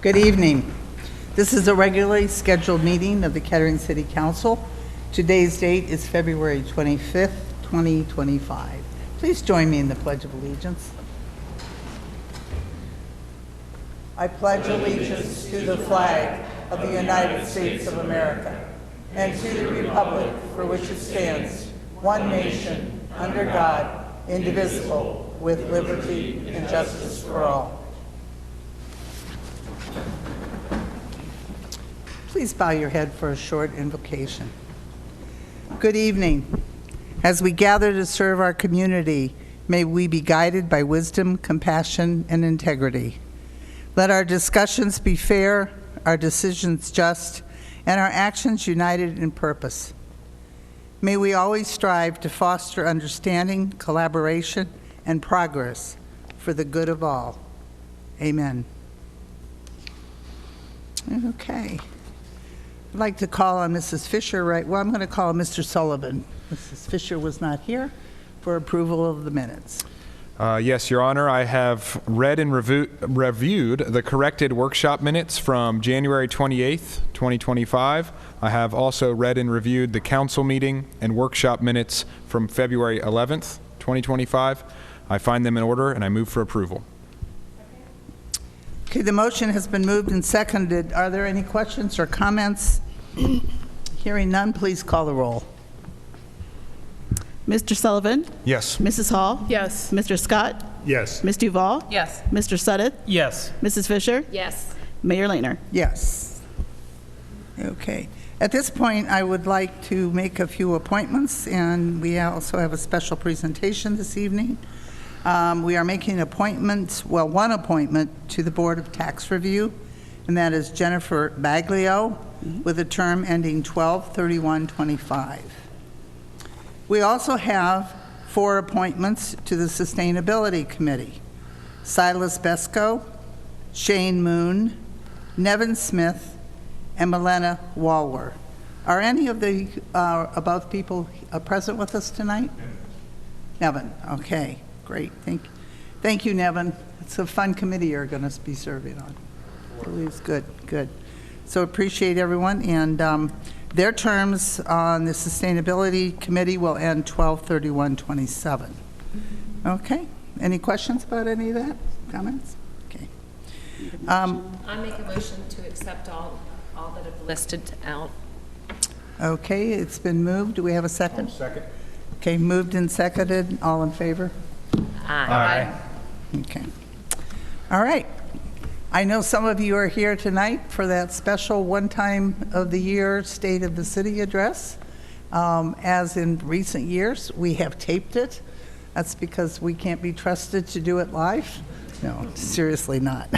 Good evening. This is a regularly scheduled meeting of the Kettering City Council. Today's date is February 25th, 2025. Please join me in the Pledge of Allegiance. I pledge allegiance to the flag of the United States of America and to the republic for which it stands, one nation, under God, indivisible, with liberty and justice for all. Please bow your head for a short invocation. Good evening. As we gather to serve our community, may we be guided by wisdom, compassion, and integrity. Let our discussions be fair, our decisions just, and our actions united in purpose. May we always strive to foster understanding, collaboration, and progress for the good of all. Amen. Okay. I'd like to call on Mrs. Fisher I'm going to call Mr. Sullivan. Mrs. Fisher was not here for approval of the minutes. Yes, Your Honor. I have read and reviewed the corrected workshop minutes from January 28th, 2025. I have also read and reviewed the council meeting and workshop minutes from February 11th, 2025. I find them in order, and I move for approval. Okay, the motion has been moved and seconded. Are there any questions or comments? Hearing none, please call the roll. Mr. Sullivan? Yes. Mrs. Hall? Yes. Mr. Scott? Yes. Ms. Duval? Yes. Mr. Suddeth? Yes. Mrs. Fisher? Yes. Mayor Lehner? Yes. Okay. At this point, I would like to make a few appointments, and we also have a special presentation this evening. We are making one appointment to the Board of Tax Review, and that is Jennifer Baglio, with a term ending 12/31/25. We also have 4 appointments to the Sustainability Committee: Silas Besco, Shane Moon, Nevin Smith, and Milena Walwer. Are any of the above people present with us tonight? Nevin, okay. Great, thank you, Nevin. It's a fun committee you're going to be serving on. Really is good. So appreciate everyone, and their terms on the Sustainability Committee will end 12/31/27. Okay, any questions about any of that? Comments? Okay. I make a motion to accept all that have listed out. Okay, it's been moved. Do we have a second? Second. Okay, moved and seconded. All in favor? Aye. Okay. All right. I know some of you are here tonight for that special one time of the year State of the City address. As in recent years, we have taped it. That's because we can't be trusted to do it live. No, seriously not.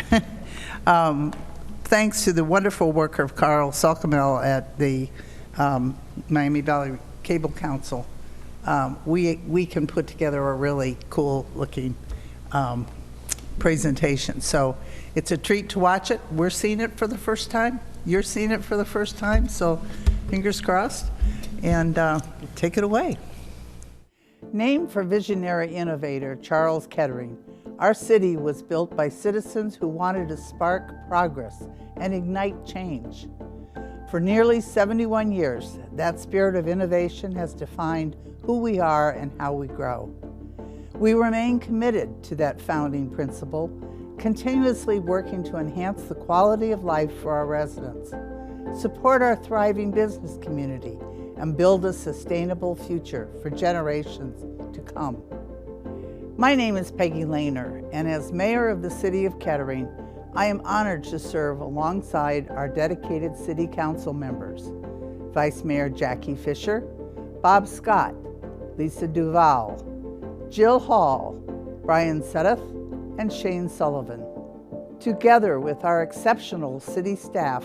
Thanks to the wonderful work of Carl Salkamel at the Miami Valley Cable Council, we can put together a really cool looking presentation. So it's a treat to watch it. We're seeing it for the first time. You're seeing it for the first time. So fingers crossed, and take it away. Named for visionary innovator Charles Kettering, our city was built by citizens who wanted to spark progress and ignite change. For nearly 71 years, that spirit of innovation has defined who we are and how we grow. We remain committed to that founding principle, continuously working to enhance the quality of life for our residents, support our thriving business community, and build a sustainable future for generations to come. My name is Peggy Lehner, and as mayor of the city of Kettering, I am honored to serve alongside our dedicated city council members, Vice Mayor Jackie Fisher, Bob Scott, Lisa Duval, Jill Hall, Brian Suddeth, and Shane Sullivan. Together with our exceptional city staff,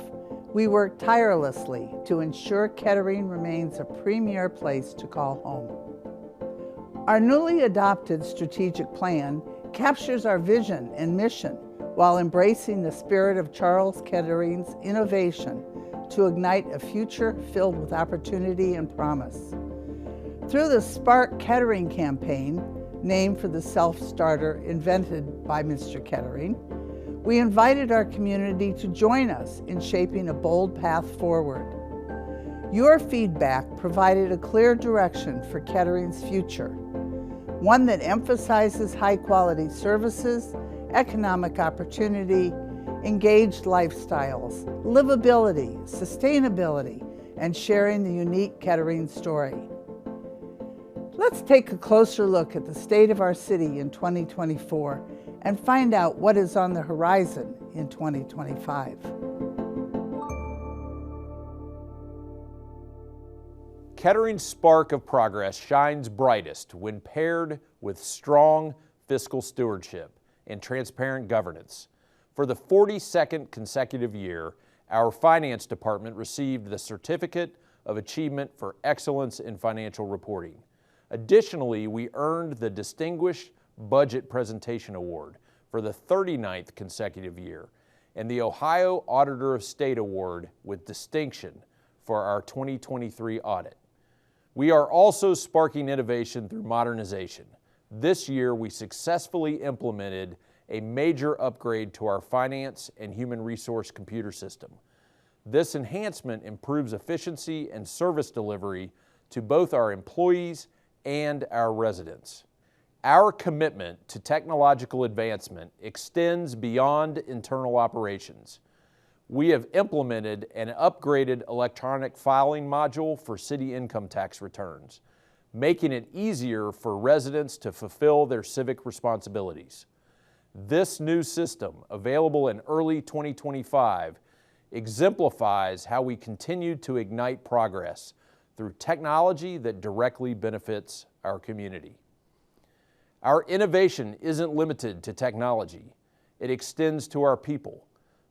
we work tirelessly to ensure Kettering remains a premier place to call home. Our newly adopted strategic plan captures our vision and mission while embracing the spirit of Charles Kettering's innovation to ignite a future filled with opportunity and promise. Through the Spark Kettering campaign, named for the self-starter invented by Mr. Kettering, We invited our community to join us in shaping a bold path forward. Your feedback provided a clear direction for Kettering's future, one that emphasizes high-quality services, economic opportunity, engaged lifestyles, livability, sustainability, and sharing the unique Kettering story. Let's take a closer look at the state of our city in 2024 and find out what is on the horizon in 2025. Kettering's spark of progress shines brightest when paired with strong fiscal stewardship and transparent governance. For the 42nd consecutive year, our finance department received the Certificate of Achievement for Excellence in Financial Reporting. Additionally, we earned the Distinguished Budget Presentation Award for the 39th consecutive year and the Ohio Auditor of State Award with distinction for our 2023 audit. We are also sparking innovation through modernization. This year, we successfully implemented a major upgrade to our finance and human resource computer system. This enhancement improves efficiency and service delivery to both our employees and our residents. Our commitment to technological advancement extends beyond internal operations. We have implemented an upgraded electronic filing module for city income tax returns, making it easier for residents to fulfill their civic responsibilities. This new system, available in early 2025, exemplifies how we continue to ignite progress through technology that directly benefits our community. Our innovation isn't limited to technology. It extends to our people.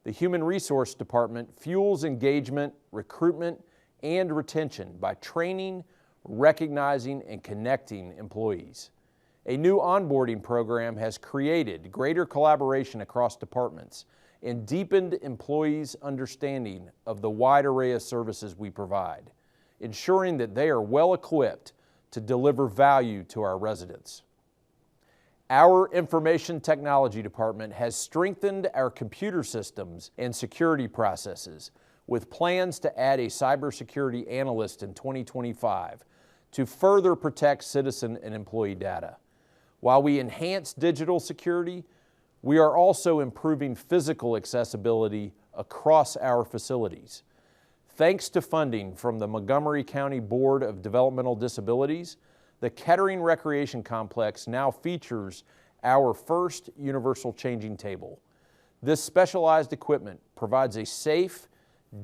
The Human Resource Department fuels engagement, recruitment, and retention by training, recognizing, and connecting employees. A new onboarding program has created greater collaboration across departments and deepened employees' understanding of the wide array of services we provide, ensuring that they are well equipped to deliver value to our residents. Our Information Technology Department has strengthened our computer systems and security processes with plans to add a cybersecurity analyst in 2025 to further protect citizen and employee data. While we enhance digital security, we are also improving physical accessibility across our facilities. Thanks to funding from the Montgomery County Board of Developmental Disabilities, the Kettering Recreation Complex now features our first universal changing table. This specialized equipment provides a safe,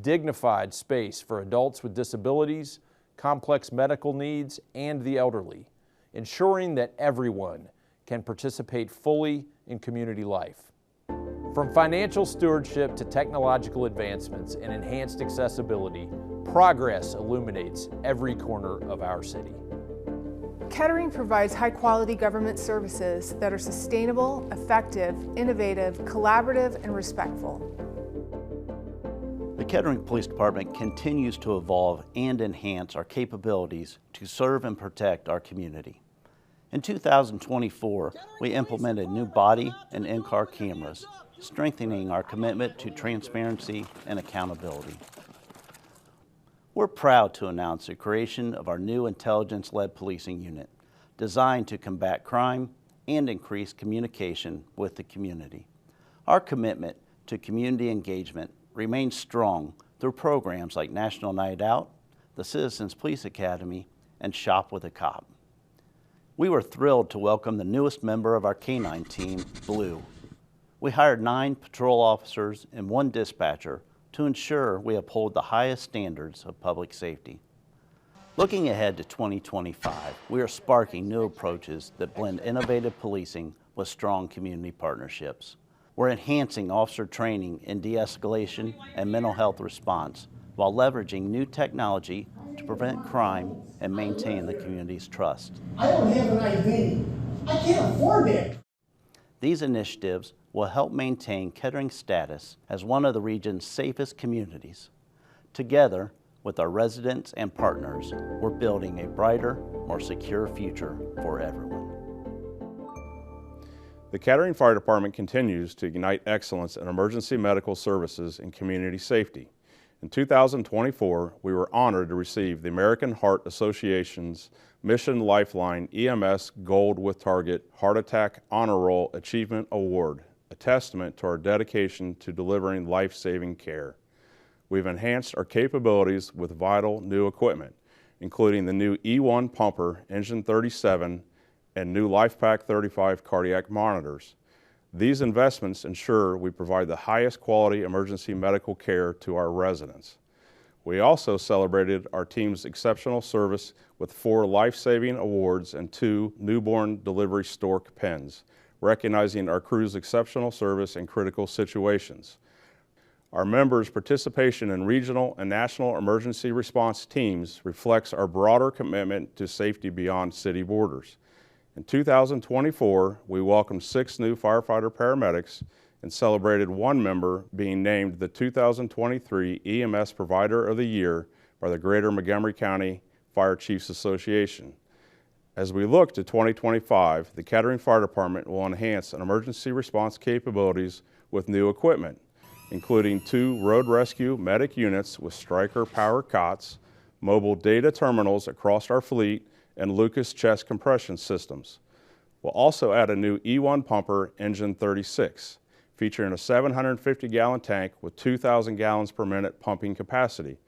dignified space for adults with disabilities, complex medical needs, and the elderly, ensuring that everyone can participate fully in community life. From financial stewardship to technological advancements and enhanced accessibility, progress illuminates every corner of our city. Kettering provides high-quality government services that are sustainable, effective, innovative, collaborative, and respectful. The Kettering Police Department continues to evolve and enhance our capabilities to serve and protect our community. In 2024, we implemented new body and in-car cameras, strengthening our commitment to transparency and accountability. We're proud to announce the creation of our new intelligence-led policing unit, designed to combat crime and increase communication with the community. Our commitment to community engagement remains strong through programs like National Night Out, the Citizens Police Academy, and Shop with a Cop. We were thrilled to welcome the newest member of our K-9 team, Blue. We hired 9 patrol officers and 1 dispatcher to ensure we uphold the highest standards of public safety. Looking ahead to 2025, we are sparking new approaches that blend innovative policing with strong community partnerships. We're enhancing officer training in de-escalation and mental health response while leveraging new technology to prevent crime and maintain the community's trust. I don't have an ID. I can't afford it. These initiatives will help maintain Kettering's status as one of the region's safest communities. Together with our residents and partners, we're building a brighter, more secure future for everyone. The Kettering Fire Department continues to ignite excellence in emergency medical services and community safety. In 2024, we were honored to receive the American Heart Association's Mission Lifeline EMS Gold with Target Heart Attack Honor Roll Achievement Award, a testament to our dedication to delivering life-saving care. We've enhanced our capabilities with vital new equipment, including the new E1 pumper, Engine 37, and new LifePak 35 cardiac monitors. These investments ensure we provide the highest quality emergency medical care to our residents. We also celebrated our team's exceptional service with 4 life-saving awards and 2 newborn delivery stork pens, recognizing our crew's exceptional service in critical situations. Our members' participation in regional and national emergency response teams reflects our broader commitment to safety beyond city borders. In 2024, we welcomed 6 new firefighter paramedics and celebrated 1 member being named the 2023 EMS Provider of the Year by the Greater Montgomery County Fire Chiefs Association. As we look to 2025, the Kettering Fire Department will enhance emergency response capabilities with new equipment, including 2 road rescue medic units with Stryker power cots, mobile data terminals across our fleet, and Lucas chest compression systems. We'll also add a new E1 pumper, Engine 36, featuring a 750-gallon tank with 2,000 gallons per minute pumping capacity,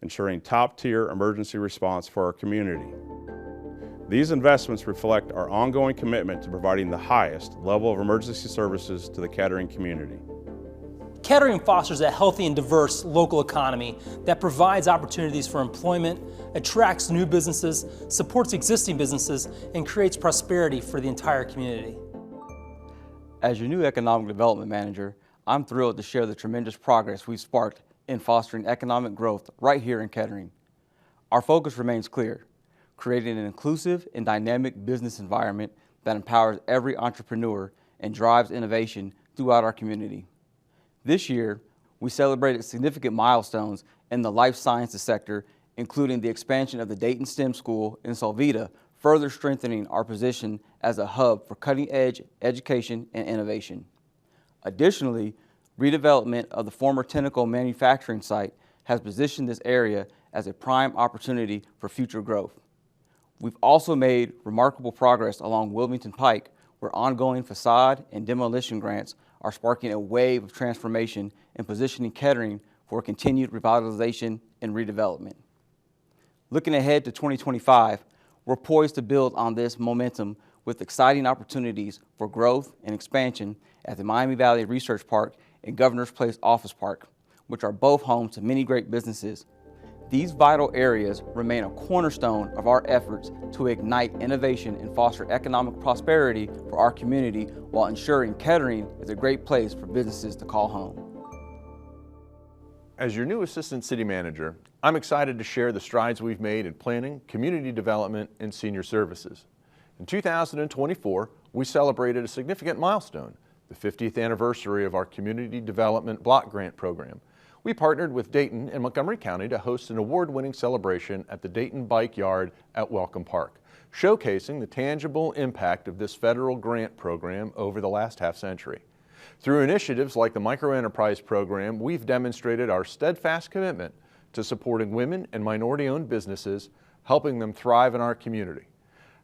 ensuring top-tier emergency response for our community. These investments reflect our ongoing commitment to providing the highest level of emergency services to the Kettering community. Kettering fosters a healthy and diverse local economy that provides opportunities for employment, attracts new businesses, supports existing businesses, and creates prosperity for the entire community. As your new Economic Development Manager, I'm thrilled to share the tremendous progress we've sparked in fostering economic growth right here in Kettering. Our focus remains clear: creating an inclusive and dynamic business environment that empowers every entrepreneur and drives innovation throughout our community. This year, we celebrated significant milestones in the life sciences sector, including the expansion of the Dayton STEM School in Solvita, further strengthening our position as a hub for cutting-edge education and innovation. Additionally, redevelopment of the former Tenneco manufacturing site has positioned this area as a prime opportunity for future growth. We've also made remarkable progress along Wilmington Pike, where ongoing facade and demolition grants are sparking a wave of transformation and positioning Kettering for continued revitalization and redevelopment. Looking ahead to 2025, we're poised to build on this momentum with exciting opportunities for growth and expansion at the Miami Valley Research Park and Governor's Place Office Park, which are both home to many great businesses. These vital areas remain a cornerstone of our efforts to ignite innovation and foster economic prosperity for our community while ensuring Kettering is a great place for businesses to call home. As your new Assistant City Manager, I'm excited to share the strides we've made in planning, community development, and senior services. In 2024, we celebrated a significant milestone, the 50th anniversary of our Community Development Block Grant Program. We partnered with Dayton and Montgomery County to host an award-winning celebration at the Dayton Bike Yard at Welcome Park, showcasing the tangible impact of this federal grant program over the last half-century. Through initiatives like the Microenterprise Program, we've demonstrated our steadfast commitment to supporting women and minority-owned businesses, helping them thrive in our community.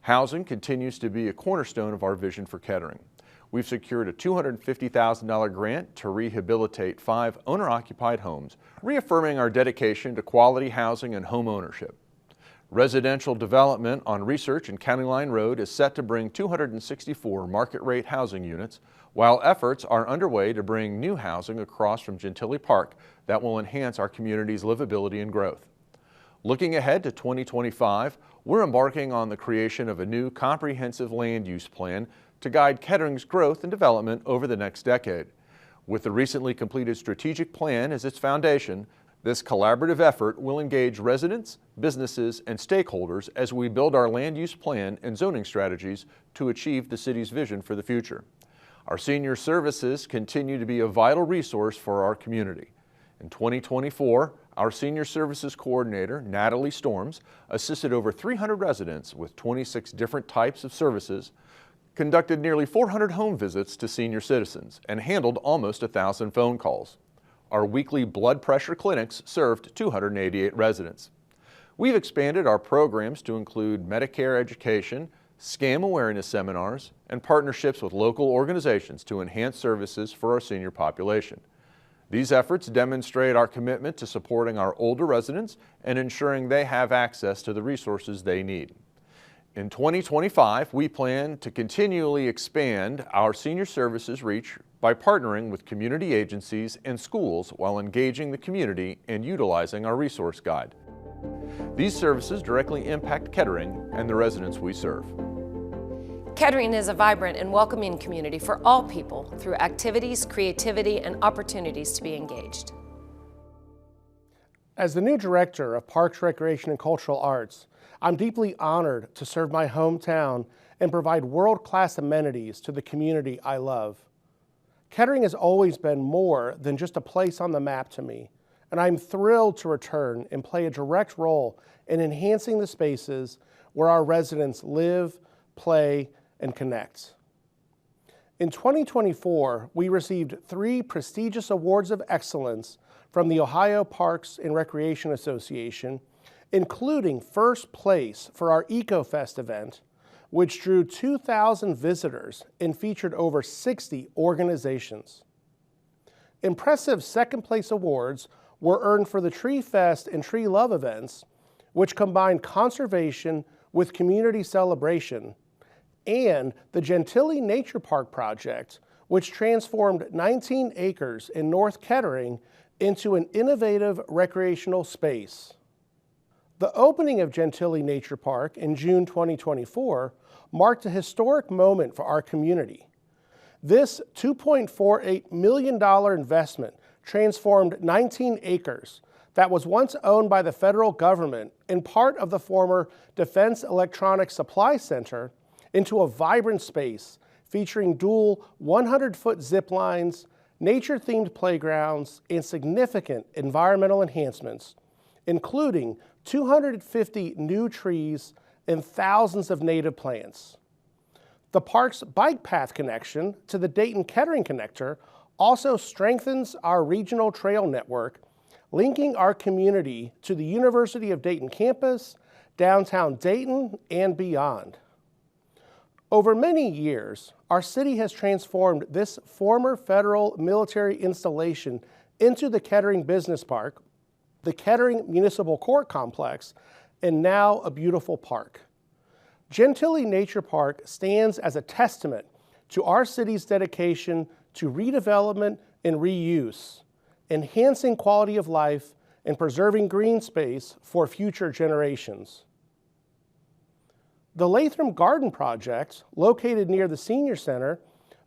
Housing continues to be a cornerstone of our vision for Kettering. We've secured a $250,000 grant to rehabilitate 5 owner-occupied homes, reaffirming our dedication to quality housing and home ownership. Residential development on Research and County Line Road is set to bring 264 market-rate housing units, while efforts are underway to bring new housing across from Gentilly Park that will enhance our community's livability and growth. Looking ahead to 2025, we're embarking on the creation of a new comprehensive land use plan to guide Kettering's growth and development over the next decade. With the recently completed strategic plan as its foundation, this collaborative effort will engage residents, businesses, and stakeholders as we build our land use plan and zoning strategies to achieve the city's vision for the future. Our senior services continue to be a vital resource for our community. In 2024, our Senior Services Coordinator, Natalie Storms, assisted over 300 residents with 26 different types of services, conducted nearly 400 home visits to senior citizens, and handled almost 1,000 phone calls. Our weekly blood pressure clinics served 288 residents. We've expanded our programs to include Medicare education, scam awareness seminars, and partnerships with local organizations to enhance services for our senior population. These efforts demonstrate our commitment to supporting our older residents and ensuring they have access to the resources they need. In 2025, we plan to continually expand our senior services reach by partnering with community agencies and schools while engaging the community and utilizing our resource guide. These services directly impact Kettering and the residents we serve. Kettering is a vibrant and welcoming community for all people through activities, creativity, and opportunities to be engaged. As the new director of Parks, Recreation, and Cultural Arts, I'm deeply honored to serve my hometown and provide world-class amenities to the community I love. Kettering has always been more than just a place on the map to me, and I'm thrilled to return and play a direct role in enhancing the spaces where our residents live, play, and connect. In 2024, we received 3 prestigious awards of excellence from the Ohio Parks and Recreation Association, including first place for our EcoFest event, which drew 2,000 visitors and featured over 60 organizations. Impressive second place awards were earned for the Tree Fest and Tree Love events, which combined conservation with community celebration, and the Gentilly Nature Park project, which transformed 19 acres in North Kettering into an innovative recreational space. The opening of Gentilly Nature Park in June 2024 marked a historic moment for our community. This $2.48 million investment transformed 19 acres that was once owned by the federal government and part of the former Defense Electronics Supply Center into a vibrant space featuring dual 100-foot zip lines, nature-themed playgrounds, and significant environmental enhancements, including 250 new trees and thousands of native plants. The park's bike path connection to the Dayton-Kettering connector also strengthens our regional trail network, linking our community to the University of Dayton campus, downtown Dayton, and beyond. Over many years, our city has transformed this former federal military installation into the Kettering Business Park, the Kettering Municipal Court Complex, and now a beautiful park. Gentilly Nature Park stands as a testament to our city's dedication to redevelopment and reuse, enhancing quality of life and preserving green space for future generations. The Latham Garden Project, located near the Senior Center,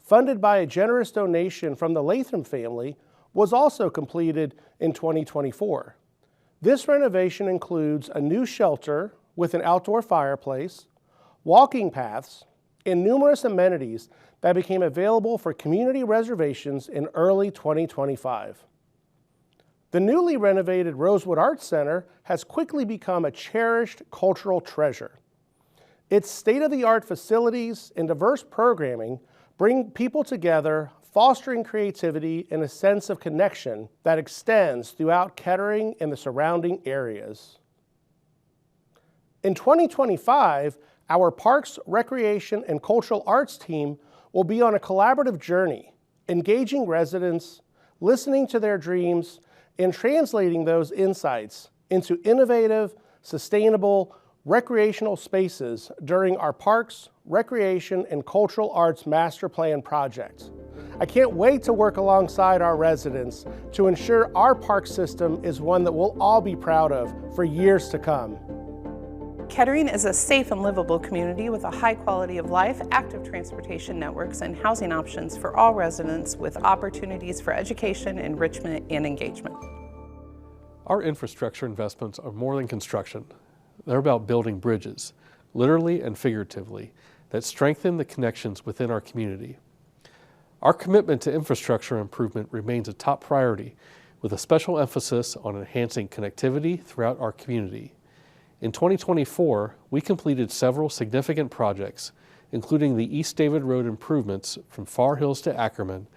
funded by a generous donation from the Latham family, was also completed in 2024. This renovation includes a new shelter with an outdoor fireplace, walking paths, and numerous amenities that became available for community reservations in early 2025. The newly renovated Rosewood Arts Center has quickly become a cherished cultural treasure. Its state-of-the-art facilities and diverse programming bring people together, fostering creativity and a sense of connection that extends throughout Kettering and the surrounding areas. In 2025, our Parks, Recreation, and Cultural Arts team will be on a collaborative journey, engaging residents, listening to their dreams, and translating those insights into innovative, sustainable, recreational spaces during our Parks, Recreation, and Cultural Arts Master Plan project. I can't wait to work alongside our residents to ensure our park system is one that we'll all be proud of for years to come. Kettering is a safe and livable community with a high quality of life, active transportation networks, and housing options for all residents with opportunities for education, enrichment, and engagement. Our infrastructure investments are more than construction. They're about building bridges, literally and figuratively, that strengthen the connections within our community. Our commitment to infrastructure improvement remains a top priority, with a special emphasis on enhancing connectivity throughout our community. In 2024, we completed several significant projects, including the East David Road improvements from Far Hills to Ackerman,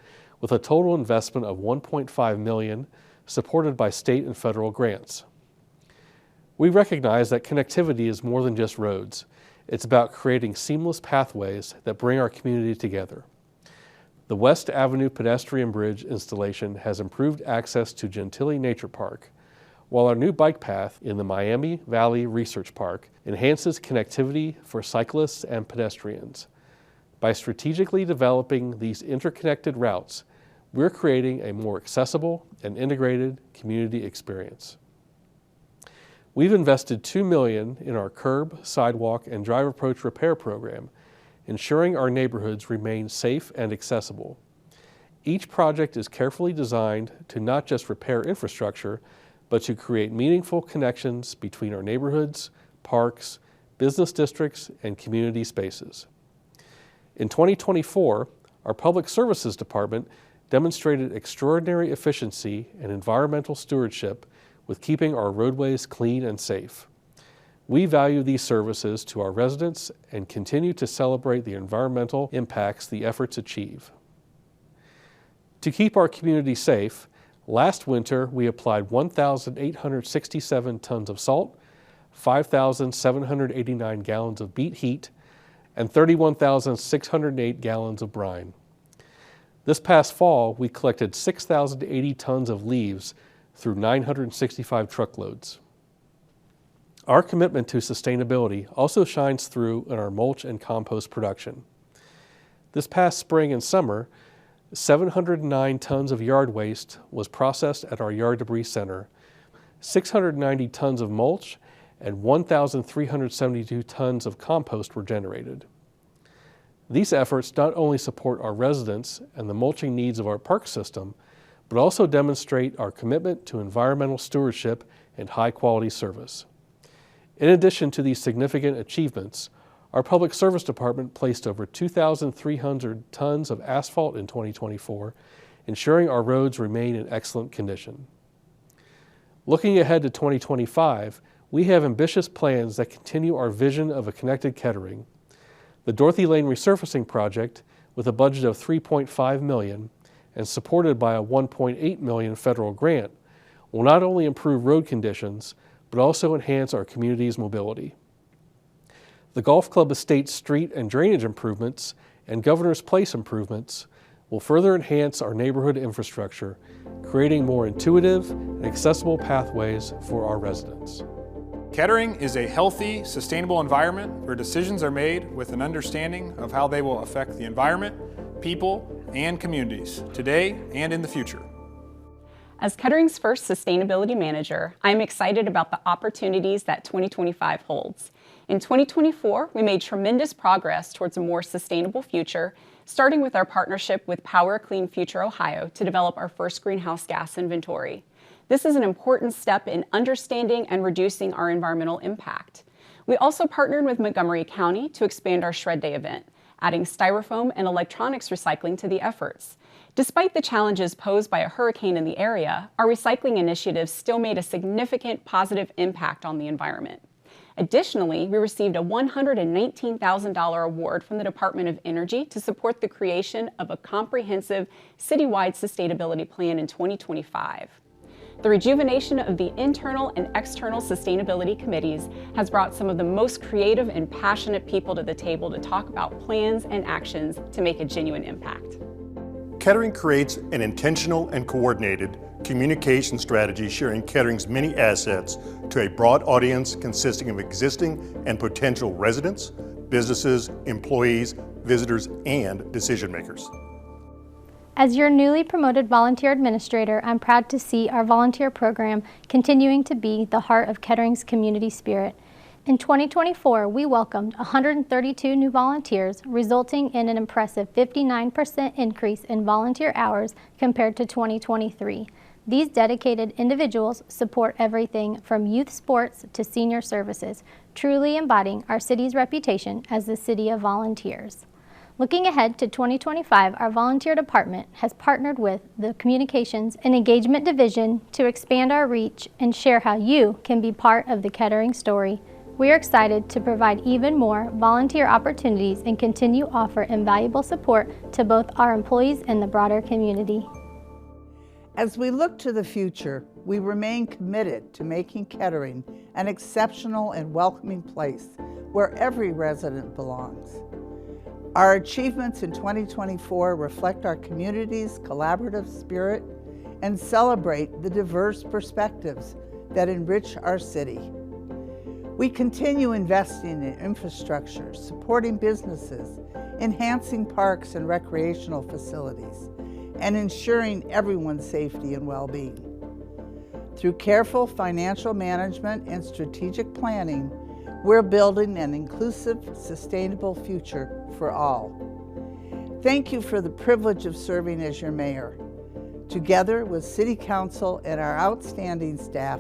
with a total investment of $1.5 million, supported by state and federal grants. We recognize that connectivity is more than just roads. It's about creating seamless pathways that bring our community together. The West Avenue pedestrian bridge installation has improved access to Gentilly Nature Park, while our new bike path in the Miami Valley Research Park enhances connectivity for cyclists and pedestrians. By strategically developing these interconnected routes, we're creating a more accessible and integrated community experience. We've invested $2 million in our curb, sidewalk, and drive approach repair program, ensuring our neighborhoods remain safe and accessible. Each project is carefully designed to not just repair infrastructure, but to create meaningful connections between our neighborhoods, parks, business districts, and community spaces. In 2024, our Public Services Department demonstrated extraordinary efficiency and environmental stewardship with keeping our roadways clean and safe. We value these services to our residents and continue to celebrate the environmental impacts the efforts achieve. To keep our community safe, last winter we applied 1,867 tons of salt, 5,789 gallons of beet heat, and 31,608 gallons of brine. This past fall, we collected 6,080 tons of leaves through 965 truckloads. Our commitment to sustainability also shines through in our mulch and compost production. This past spring and summer, 709 tons of yard waste was processed at our yard debris center, 690 tons of mulch, and 1,372 tons of compost were generated. These efforts not only support our residents and the mulching needs of our park system, but also demonstrate our commitment to environmental stewardship and high-quality service. In addition to these significant achievements, our Public Service Department placed over 2,300 tons of asphalt in 2024, ensuring our roads remain in excellent condition. Looking ahead to 2025, we have ambitious plans that continue our vision of a connected Kettering. The Dorothy Lane resurfacing project, with a budget of $3.5 million and supported by a $1.8 million federal grant, will not only improve road conditions, but also enhance our community's mobility. The Golf Club Estate street and drainage improvements and Governor's Place improvements will further enhance our neighborhood infrastructure, creating more intuitive and accessible pathways for our residents. Kettering is a healthy, sustainable environment where decisions are made with an understanding of how they will affect the environment, people, and communities today and in the future. As Kettering's first sustainability manager, I'm excited about the opportunities that 2025 holds. In 2024, we made tremendous progress towards a more sustainable future, starting with our partnership with Power Clean Future Ohio to develop our first greenhouse gas inventory. This is an important step in understanding and reducing our environmental impact. We also partnered with Montgomery County to expand our Shred Day event, adding styrofoam and electronics recycling to the efforts. Despite the challenges posed by a hurricane in the area, our recycling initiatives still made a significant positive impact on the environment. Additionally, we received a $119,000 award from the Department of Energy to support the creation of a comprehensive citywide sustainability plan in 2025. The rejuvenation of the internal and external sustainability committees has brought some of the most creative and passionate people to the table to talk about plans and actions to make a genuine impact. Kettering creates an intentional and coordinated communication strategy sharing Kettering's many assets to a broad audience consisting of existing and potential residents, businesses, employees, visitors, and decision makers. As your newly promoted volunteer administrator, I'm proud to see our volunteer program continuing to be the heart of Kettering's community spirit. In 2024, we welcomed 132 new volunteers, resulting in an impressive 59% increase in volunteer hours compared to 2023. These dedicated individuals support everything from youth sports to senior services, truly embodying our city's reputation as the city of volunteers. Looking ahead to 2025, our volunteer department has partnered with the Communications and Engagement Division to expand our reach and share how you can be part of the Kettering story. We are excited to provide even more volunteer opportunities and continue to offer invaluable support to both our employees and the broader community. As we look to the future, we remain committed to making Kettering an exceptional and welcoming place where every resident belongs. Our achievements in 2024 reflect our community's collaborative spirit and celebrate the diverse perspectives that enrich our city. We continue investing in infrastructure, supporting businesses, enhancing parks and recreational facilities, and ensuring everyone's safety and well-being. Through careful financial management and strategic planning, we're building an inclusive, sustainable future for all. Thank you for the privilege of serving as your mayor. Together with City Council and our outstanding staff,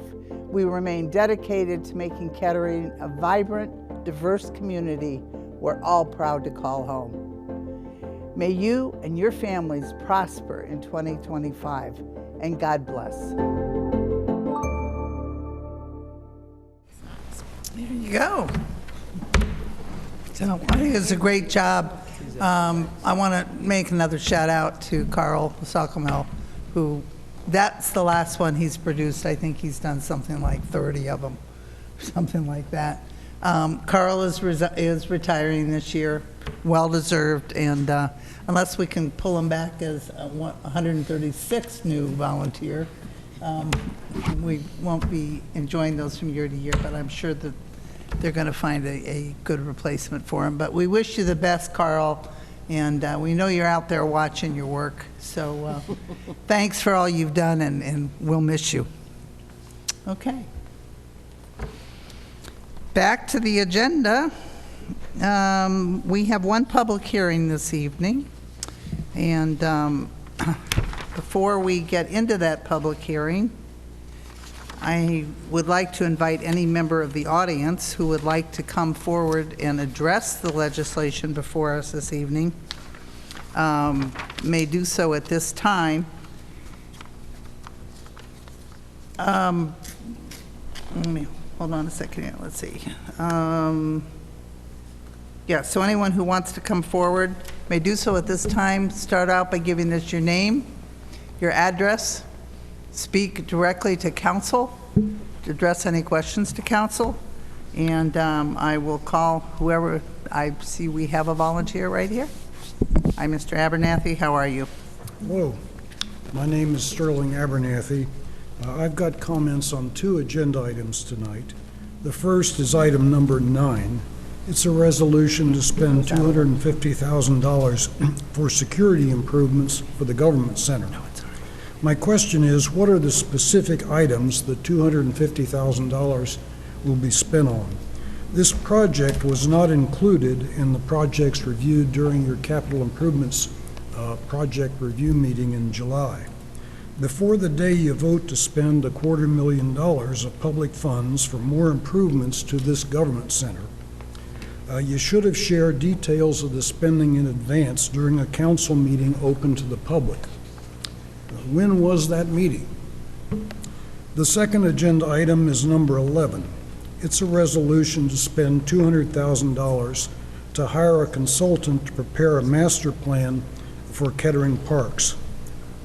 we remain dedicated to making Kettering a vibrant, diverse community we're all proud to call home. May you and your families prosper in 2025, and God bless. There you go. So I think it's a great job. I want to make another shout out to Carl Salkamel, who that's the last one he's produced. I think he's done something like 30 of them, something like that. Carl is retiring this year, well-deserved, and unless we can pull him back as a 136th new volunteer, we won't be enjoying those from year to year, but I'm sure that they're going to find a good replacement for him. But we wish you the best, Carl, and we know you're out there watching your work. So thanks for all you've done, and we'll miss you. Okay. Back to the agenda. We have one public hearing this evening, and before we get into that public hearing, I would like to invite any member of the audience who would like to come forward and address the legislation before us this evening may do so at this time. Let me hold on a second here. Let's see. Yeah, so anyone who wants to come forward may do so at this time. Start out by giving us your name, your address, speak directly to council, to address any questions to council, and I will call whoever. I see we have a volunteer right here. Hi, Mr. Abernathy, how are you? Hello, my name is Sterling Abernathy. I've got comments on two agenda items tonight. The first is item number 9. It's a resolution to spend $250,000 for security improvements for the government center. My question is, what are the specific items that $250,000 will be spent on? This project was not included in the projects reviewed during your capital improvements project review meeting in July. Before the day you vote to spend $250,000 of public funds for more improvements to this government center, you should have shared details of the spending in advance during a council meeting open to the public. When was that meeting? The second agenda item is number 11. It's a resolution to spend $200,000 to hire a consultant to prepare a master plan for Kettering Parks.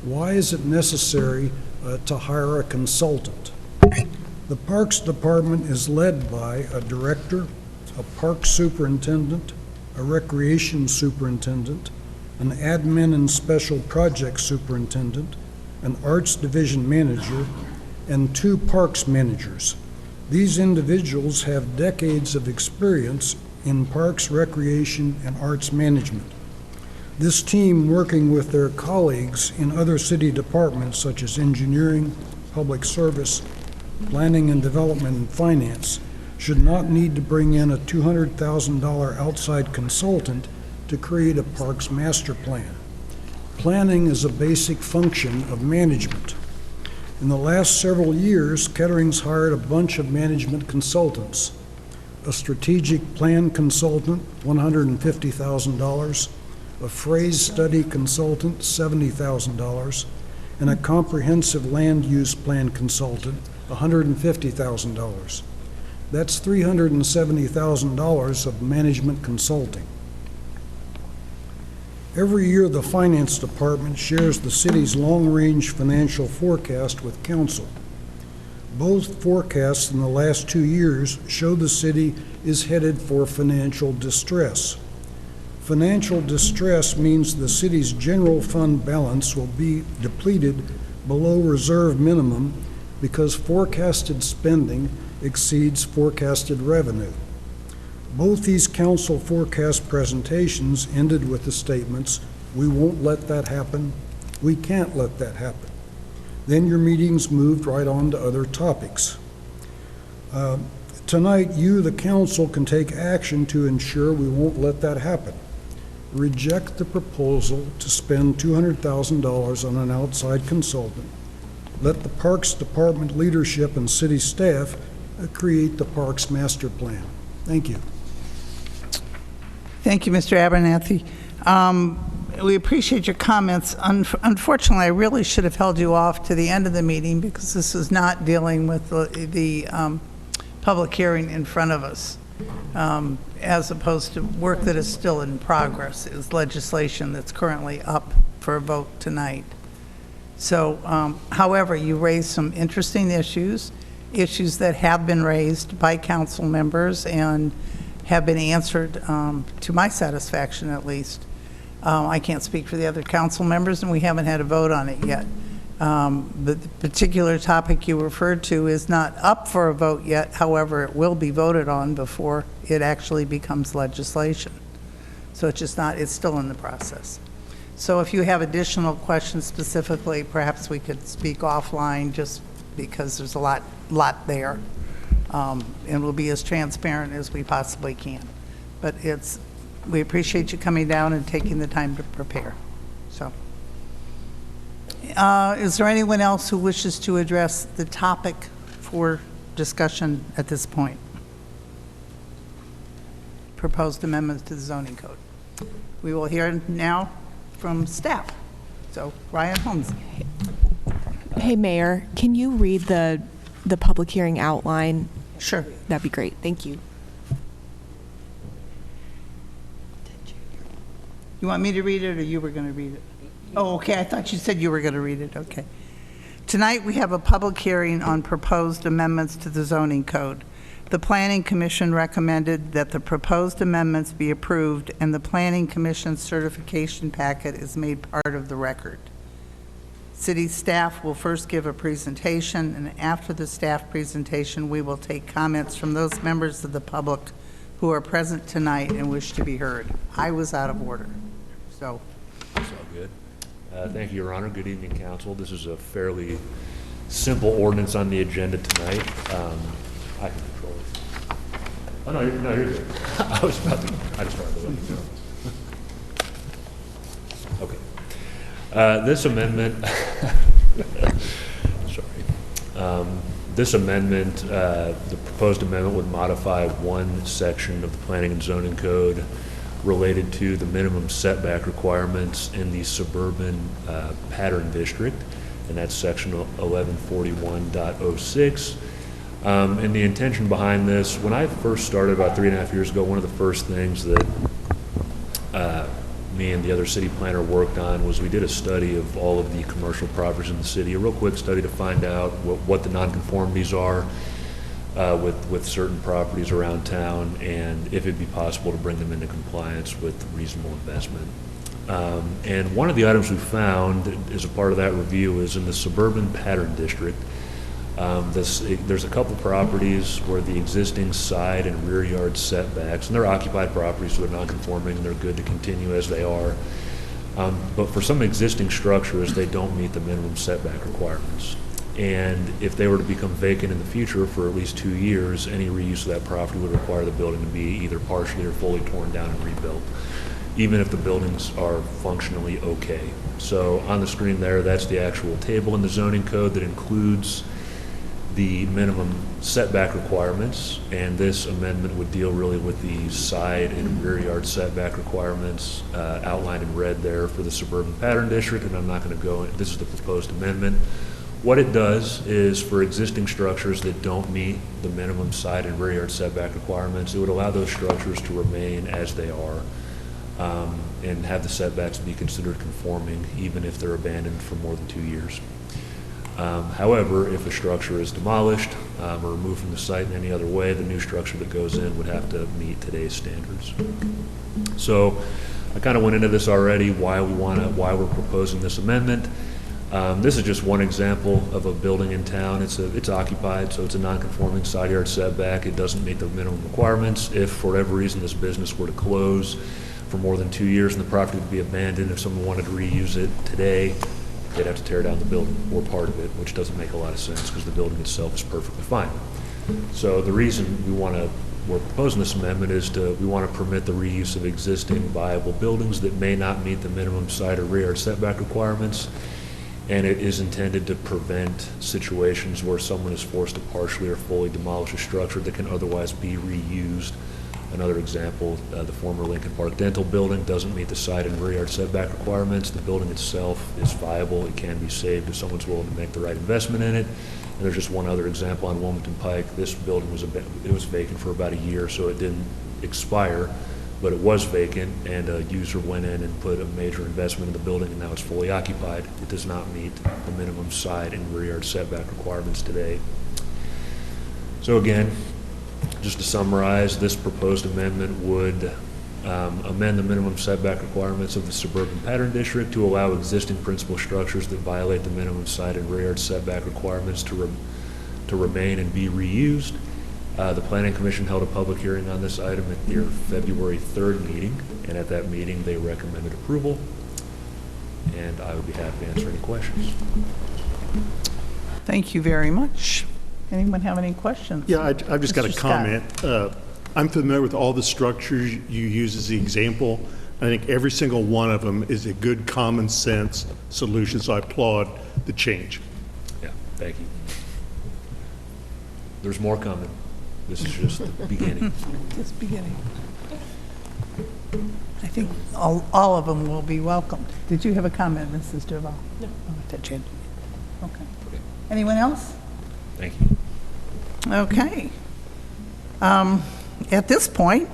Why is it necessary to hire a consultant? The Parks Department is led by a director, a park superintendent, a recreation superintendent, an admin and special projects superintendent, an arts division manager, and 2 parks managers. These individuals have decades of experience in parks, recreation, and arts management. This team, working with their colleagues in other city departments such as engineering, public service, planning and development, and finance, should not need to bring in a $200,000 outside consultant to create a parks master plan. Planning is a basic function of management. In the last several years, Kettering's hired a bunch of management consultants. A strategic plan consultant, $150,000, a phrase study consultant, $70,000, and a comprehensive land use plan consultant, $150,000. That's $370,000 of management consulting. Every year, the Finance Department shares the city's long-range financial forecast with council. Both forecasts in the last 2 years show the city is headed for financial distress. Financial distress means the city's general fund balance will be depleted below reserve minimum because forecasted spending exceeds forecasted revenue. Both these council forecast presentations ended with the statements, "We won't let that happen," "We can't let that happen." Then your meetings moved right on to other topics. Tonight, you, the council, can take action to ensure we won't let that happen. Reject the proposal to spend $200,000 on an outside consultant. Let the Parks Department leadership and city staff create the Parks Master Plan. Thank you. Thank you, Mr. Abernathy. We appreciate your comments. Unfortunately, I really should have held you off to the end of the meeting because this is not dealing with the public hearing in front of us, as opposed to work that is still in progress. Is legislation that's currently up for a vote tonight. So, however, you raised some interesting issues that have been raised by council members and have been answered to my satisfaction, at least. I can't speak for the other council members, and we haven't had a vote on it yet. The particular topic you referred to is not up for a vote yet. However, it will be voted on before it actually becomes legislation. So it's just not, it's still in the process. So if you have additional questions specifically, perhaps we could speak offline, just because there's a lot there. And we'll be as transparent as we possibly can. But we appreciate you coming down and taking the time to prepare. So, is there anyone else who wishes to address the topic for discussion at this point? Proposed amendments to the zoning code. We will hear now from staff. So, Ryan Holmes. Hey, Mayor, can you read the public hearing outline? Sure. That'd be great. Thank you. You want me to read it, or you were going to read it? Oh, okay. I thought you said you were going to read it. Okay. Tonight we have a public hearing on proposed amendments to the zoning code. The Planning Commission recommended that the proposed amendments be approved, and the Planning Commission's certification packet is made part of the record. City staff will first give a presentation, and after the staff presentation, we will take comments from those members of the public who are present tonight and wish to be heard. I was out of order, so. That's all good. Thank you, Your Honor. Good evening, Council. This is a fairly simple ordinance on the agenda tonight. I can control it. Oh, no, you're good. I just started the way. Okay. This amendment, this amendment, the proposed amendment would modify one section of the Planning and Zoning Code related to the minimum setback requirements in the suburban pattern district, and that's section 1141.06. And the intention behind this, when I first started about 3.5 years ago, one of the first things that me and the other city planner worked on was we did a study of all of the commercial properties in the city, a real quick study to find out what the nonconformities are with certain properties around town, and if it'd be possible to bring them into compliance with reasonable investment. And one of the items we found as a part of that review is in the suburban pattern district. There's a couple properties where the existing side and rear yard setbacks, and they're occupied properties, so they're non-conforming and they're good to continue as they are. But for some existing structures, they don't meet the minimum setback requirements. And if they were to become vacant in the future for at least 2 years, any reuse of that property would require the building to be either partially or fully torn down and rebuilt, even if the buildings are functionally okay. So on the screen there, that's the actual table in the zoning code that includes the minimum setback requirements, and this amendment would deal really with the side and rear yard setback requirements outlined in red there for the suburban pattern district, and I'm not going to go in. This is the proposed amendment. What it does is for existing structures that don't meet the minimum side and rear yard setback requirements, it would allow those structures to remain as they are and have the setbacks be considered conforming even if they're abandoned for more than 2 years. However, if a structure is demolished or removed from the site in any other way, the new structure that goes in would have to meet today's standards. So I kind of went into this already, why we're proposing this amendment. This is just one example of a building in town. It's occupied, so it's a non-conforming side yard setback. It doesn't meet the minimum requirements. If for whatever reason this business were to close for more than 2 years and the property would be abandoned, if someone wanted to reuse it today, they'd have to tear down the building or part of it, which doesn't make a lot of sense because the building itself is perfectly fine. So the reason we're proposing this amendment is we want to permit the reuse of existing viable buildings that may not meet the minimum side or rear yard setback requirements, and it is intended to prevent situations where someone is forced to partially or fully demolish a structure that can otherwise be reused. Another example, the former Lincoln Park Dental building doesn't meet the side and rear yard setback requirements. The building itself is viable. It can be saved if someone's willing to make the right investment in it. And there's just one other example on Wilmington Pike. This building was vacant for about a year, so it didn't expire, but it was vacant, and a user went in and put a major investment in the building, and now it's fully occupied. It does not meet the minimum side and rear yard setback requirements today. So again, just to summarize, this proposed amendment would amend the minimum setback requirements of the suburban pattern district to allow existing principal structures that violate the minimum side and rear yard setback requirements to remain and be reused. The Planning Commission held a public hearing on this item at their February 3rd meeting, and at that meeting they recommended approval, and I would be happy to answer any questions. Thank you very much. Anyone have any questions? Yeah, I've just got a comment. I'm familiar with all the structures you use as the example. I think every single one of them is a good common sense solution, so I applaud the change. Yeah, thank you. There's more coming. This is just the beginning. Just beginning. I think all of them will be welcomed. Did you have a comment, Mrs. Duval? No. Okay. Anyone else? Thank you. Okay. At this point,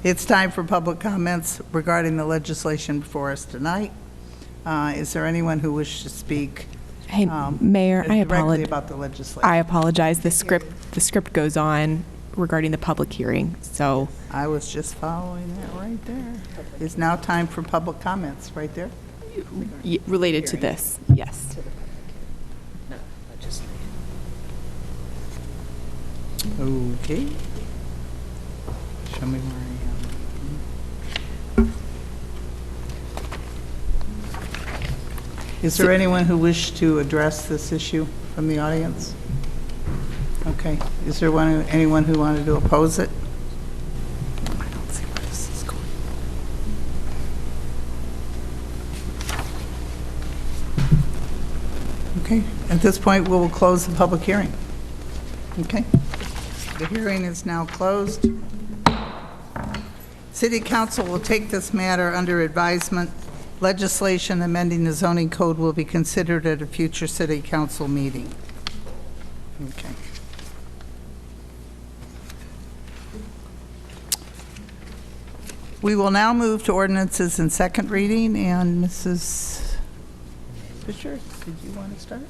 it's time for public comments regarding the legislation before us tonight. Is there anyone who wishes to speak? Hey, Mayor, I apologize. About the legislation. I apologize. The script goes on regarding the public hearing. So I was just following that right there. It's now time for public comments, right there. Related to this, yes. Okay. Show me where I am. Is there anyone who wished to address this issue from the audience? Okay. Is there anyone who wanted to oppose it? I don't see where this is going. Okay. At this point, we will close the public hearing. Okay. The hearing is now closed. City Council will take this matter under advisement. Legislation amending the zoning code will be considered at a future City Council meeting. Okay. We will now move to ordinances in second reading, and Mrs. Fisher, did you want to start?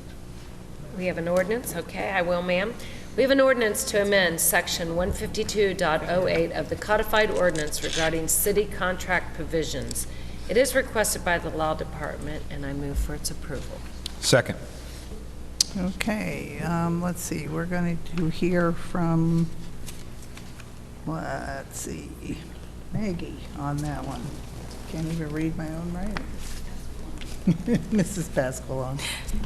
We have an ordinance. Okay, I will, ma'am. We have an ordinance to amend Section 152.08 of the codified ordinance regarding city contract provisions. It is requested by the Law Department, and I move for its approval. Second. Okay, let's see. We're going to hear from, let's see, Maggie on that one. Can't even read my own writing. Mrs. Pasqualone.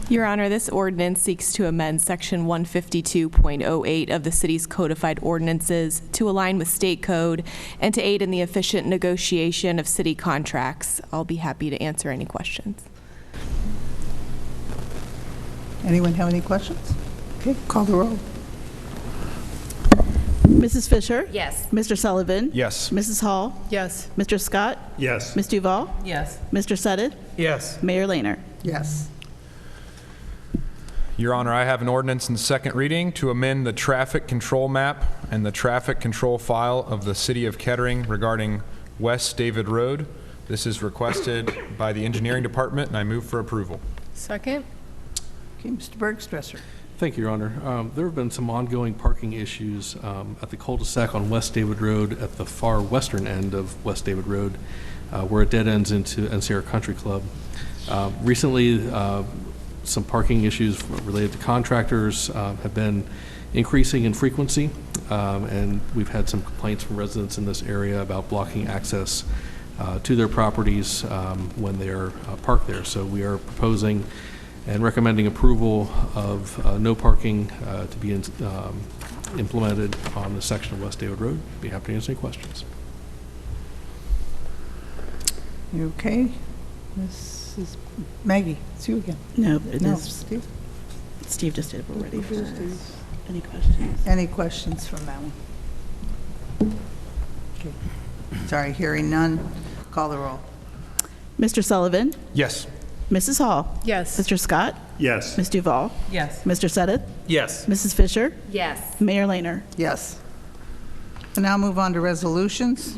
Your Honor, this ordinance seeks to amend Section 152.08 of the city's codified ordinances to align with state code and to aid in the efficient negotiation of city contracts. I'll be happy to answer any questions. Anyone have any questions? Okay, call the roll. Mrs. Fisher? Yes. Mr. Sullivan? Yes. Mrs. Hall? Yes. Mr. Scott? Yes. Ms. Duval? Yes. Mr. Sutton? Yes. Mayor Lehner? Yes. Your Honor, I have an ordinance in second reading to amend the traffic control map and the traffic control file of the City of Kettering regarding West David Road. This is requested by the Engineering Department, and I move for approval. Second. Okay, Mr. Bergstresser. Thank you, Your Honor. There have been some ongoing parking issues at the cul-de-sac on West David Road at the far western end of West David Road, where it dead ends into NCR Country Club. Recently, some parking issues related to contractors have been increasing in frequency, and we've had some complaints from residents in this area about blocking access to their properties when they're parked there. So we are proposing and recommending approval of no parking to be implemented on the section of West David Road. Be happy to answer any questions. You okay? This is Maggie. It's you again. No, it No, is. Steve. Steve just did it already. Any questions? Any questions from that one? Okay. Sorry, hearing none. Call the roll. Mr. Sullivan? Yes. Mrs. Hall? Yes. Mr. Scott? Yes. Ms. Duval? Yes. Mr. Sedith? Yes. Mrs. Fisher? Yes. Mayor Lehner? Yes. And now move on to resolutions.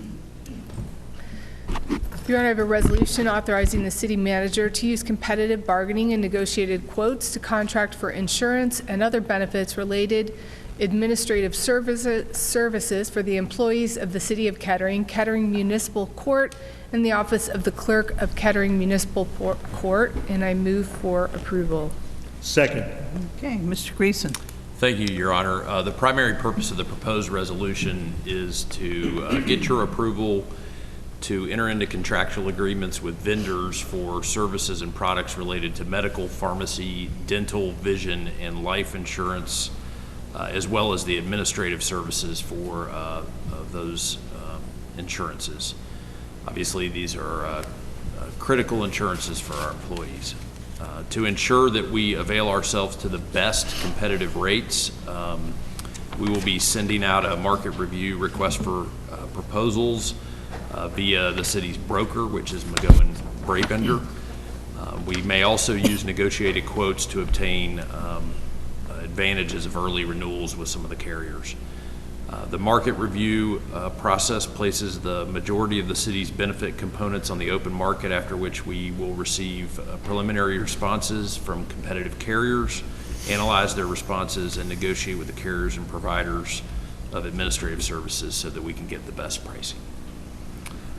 Your Honor, I have a resolution authorizing the city manager to use competitive bargaining and negotiated quotes to contract for insurance and other benefits related administrative services for the employees of the City of Kettering, Kettering Municipal Court, and the Office of the Clerk of Kettering Municipal Court, and I move for approval. Second. Okay, Mr. Greason. Thank you, Your Honor. The primary purpose of the proposed resolution is to get your approval to enter into contractual agreements with vendors for services and products related to medical, pharmacy, dental, vision, and life insurance, as well as the administrative services for those insurances. Obviously, these are critical insurances for our employees. To ensure that we avail ourselves to the best competitive rates, we will be sending out a market review request for proposals via the city's broker, which is McGowan Brabender. We may also use negotiated quotes to obtain advantages of early renewals with some of the carriers. The market review process places the majority of the city's benefit components on the open market, after which we will receive preliminary responses from competitive carriers, analyze their responses, and negotiate with the carriers and providers of administrative services so that we can get the best pricing.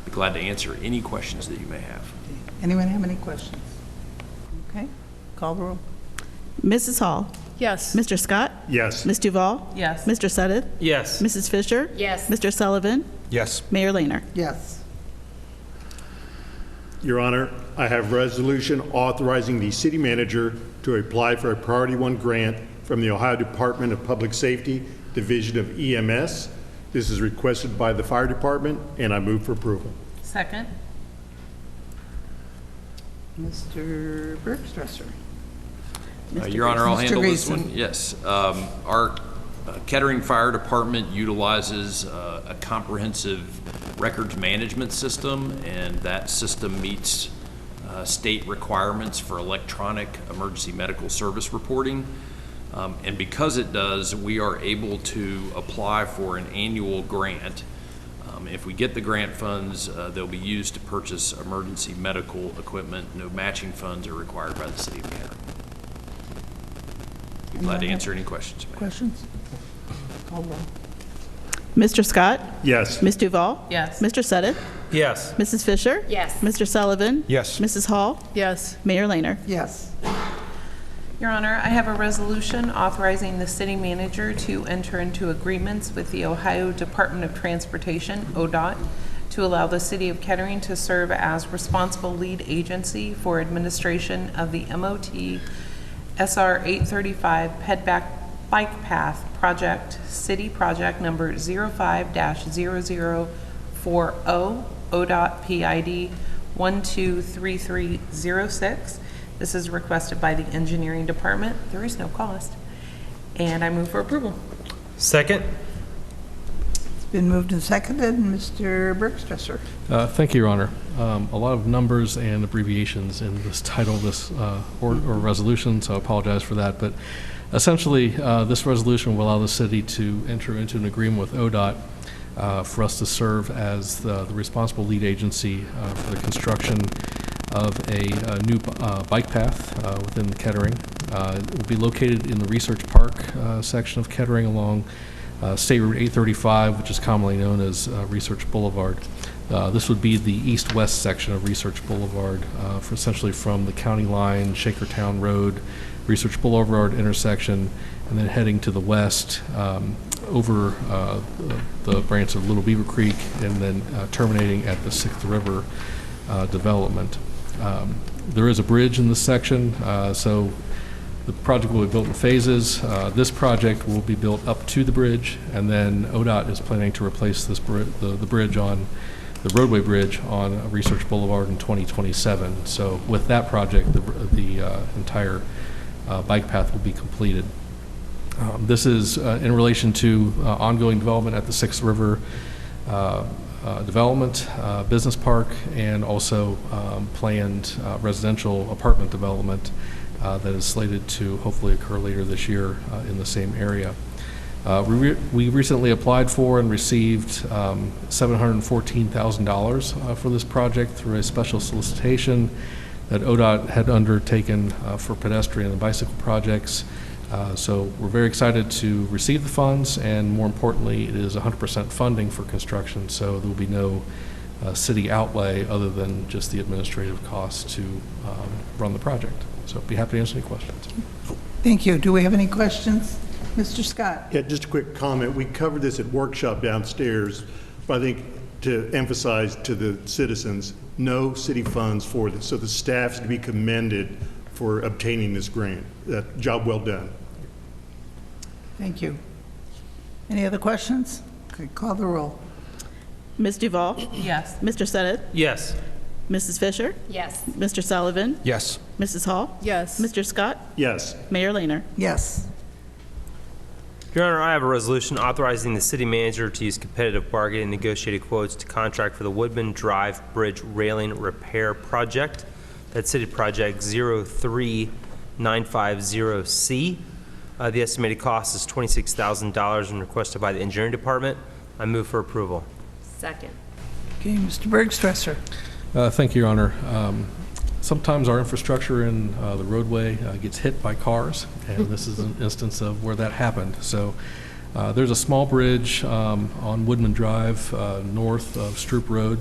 Be glad to answer any questions that you may have. Anyone have any questions? Okay, call the roll. Mrs. Hall? Yes. Mr. Scott? Yes. Ms. Duval? Yes. Mr. Sedith? Yes. Mrs. Fisher? Yes. Mr. Sullivan? Yes. Mayor Lehner? Yes. Your Honor, I have resolution authorizing the city manager to apply for a Priority 1 grant from the Ohio Department of Public Safety, Division of EMS. This is requested by the fire department, and I move for approval. Second. Mr. Bergstresser. Your Honor, I'll Mr. handle this Greason. one. Yes. Our Kettering Fire Department utilizes a comprehensive records management system, and that system meets state requirements for electronic emergency medical service reporting. And because it does, we are able to apply for an annual grant. If we get the grant funds, they'll be used to purchase emergency medical equipment. No matching funds are required by the City of Kettering. Be glad to answer any questions. Questions? Call roll. Mr. Scott? Yes. Ms. Duval? Yes. Mr. Sedith? Yes. Mrs. Fisher? Yes. Mr. Sullivan? Yes. Mrs. Hall? Yes. Mayor Lehner? Yes. Your Honor, I have a resolution authorizing the city manager to enter into agreements with the Ohio Department of Transportation, ODOT, to allow the City of Kettering to serve as responsible lead agency for administration of the MOT SR 835 Pedback Bike Path Project, City Project Number 05-0040, ODOT PID 123306. This is requested by the Engineering Department. There is no cost. And I move for approval. Second. Been moved and seconded. Mr. Bergstresser. Thank you, Your Honor. A lot of numbers and abbreviations in this title of this or resolution, so I apologize for that. But essentially, this resolution will allow the city to enter into an agreement with ODOT for us to serve as the responsible lead agency for the construction of a new bike path within Kettering. It will be located in the Research Park section of Kettering along State Route 835, which is commonly known as Research Boulevard. This would be the east-west section of Research Boulevard, for essentially from the county line, Shakertown Road, Research Boulevard intersection, and then heading to the west over the branch of Little Beaver Creek, and then terminating at the Sixth River development. There is a bridge in this section, so the project will be built in phases. This project will be built up to the bridge, and then ODOT is planning to replace this the bridge on the roadway bridge on Research Boulevard in 2027. So with that project, the entire bike path will be completed. This is in relation to ongoing development at the Sixth River development, business park, and also planned residential apartment development that is slated to hopefully occur later this year in the same area. We recently applied for and received $714,000 for this project through a special solicitation that ODOT had undertaken for pedestrian and bicycle projects. So we're very excited to receive the funds, and more importantly, it is 100% funding for construction, so there will be no city outlay other than just the administrative costs to run the project. So I'd be happy to answer any questions. Thank you. Do we have any questions? Mr. Scott. Yeah, just a quick comment. We covered this at workshop downstairs, but I think to emphasize to the citizens, no city funds for this. So the staff's to be commended for obtaining this grant. Job well done. Thank you. Any other questions? Okay, call the roll. Ms. Duval? Yes. Mr. Sennett? Yes. Mrs. Fisher? Yes. Mr. Sullivan? Yes. Mrs. Hall? Yes. Mr. Scott? Yes. Mayor Lehner? Yes. Your Honor, I have a resolution authorizing the city manager to use competitive bargaining and negotiated quotes to contract for the Woodman Drive Bridge Railing Repair Project. That's City Project 03950C. The estimated cost is $26,000 and requested by the Engineering Department. I move for approval. Second. Okay, Mr. Bergstresser. Thank you, Your Honor. Sometimes our infrastructure in the roadway gets hit by cars, and this is an instance of where that happened. So there's a small bridge on Woodman Drive north of Stroop Road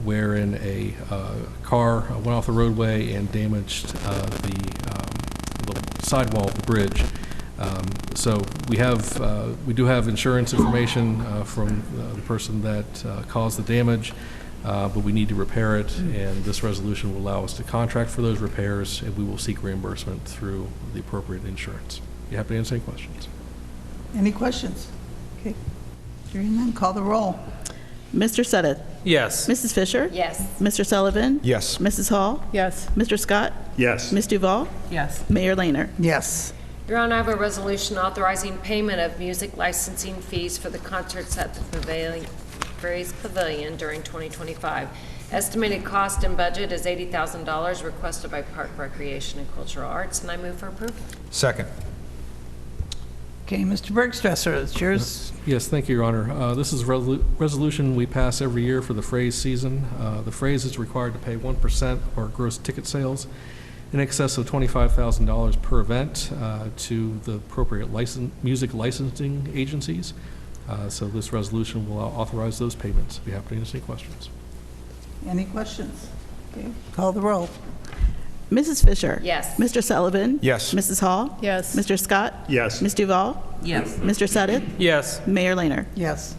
wherein a car went off the roadway and damaged the sidewall of the bridge. So we do have insurance information from the person that caused the damage, but we need to repair it, and this resolution will allow us to contract for those repairs, and we will seek reimbursement through the appropriate insurance. You happy to answer any questions? Any questions? Okay. Hearing none, call the roll. Mr. Sennett? Yes. Mrs. Fisher? Yes. Mr. Sullivan? Yes. Mrs. Hall? Yes. Mr. Scott? Yes. Ms. Duval? Yes. Mayor Lehner? Yes. Your Honor, I have a resolution authorizing payment of music licensing fees for the concerts at the Braves Pavilion during 2025. Estimated cost and budget is $80,000, requested by Park Recreation and Cultural Arts, and I move for approval. Second. Okay, Mr. Bergstresser, it's yours. Yes, thank you, Your Honor. This is a resolution we pass every year for the Phrase season. The Phrase is required to pay 1% of our gross ticket sales in excess of $25,000 per event to the appropriate music licensing agencies. So this resolution will authorize those payments. Be happy to answer any questions. Any questions? Okay, call the roll. Mrs. Fisher? Yes. Mr. Sullivan? Yes. Mrs. Hall? Yes. Mr. Scott? Yes. Ms. Duval? Yes. Mr. Sennett? Yes. Mayor Lehner? Yes.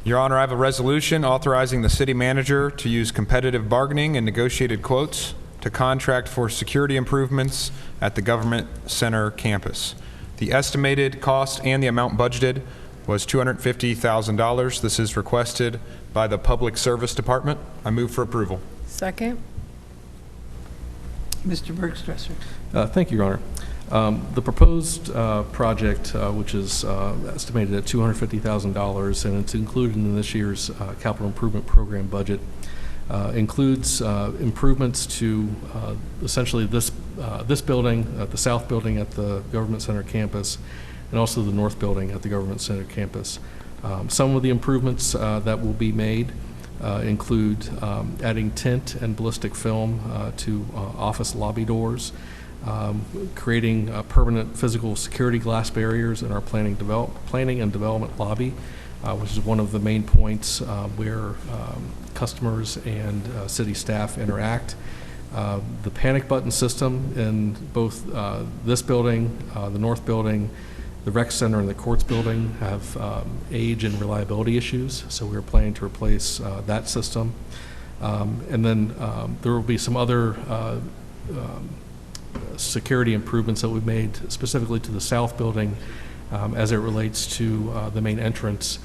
Your Honor, I have a resolution authorizing the city manager to use competitive bargaining and negotiated quotes to contract for security improvements at the Government Center campus. The estimated cost and the amount budgeted was $250,000. This is requested by the Public Service Department. I move for approval. Second. Mr. Bergstresser. Thank you, Your Honor. The proposed project, which is estimated at $250,000, and it's included in this year's capital improvement program budget, includes improvements to essentially this building, the south building at the Government Center campus, and also the north building at the Government Center campus. Some of the improvements that will be made include adding tint and ballistic film to office lobby doors, creating permanent physical security glass barriers in our planning and development lobby, which is one of the main points where customers and city staff interact. The panic button system in both this building, the north building, the rec center, and the courts building have age and reliability issues, so we're planning to replace that system. And then there will be some other security improvements that we've made specifically to the south building as it relates to the main entrance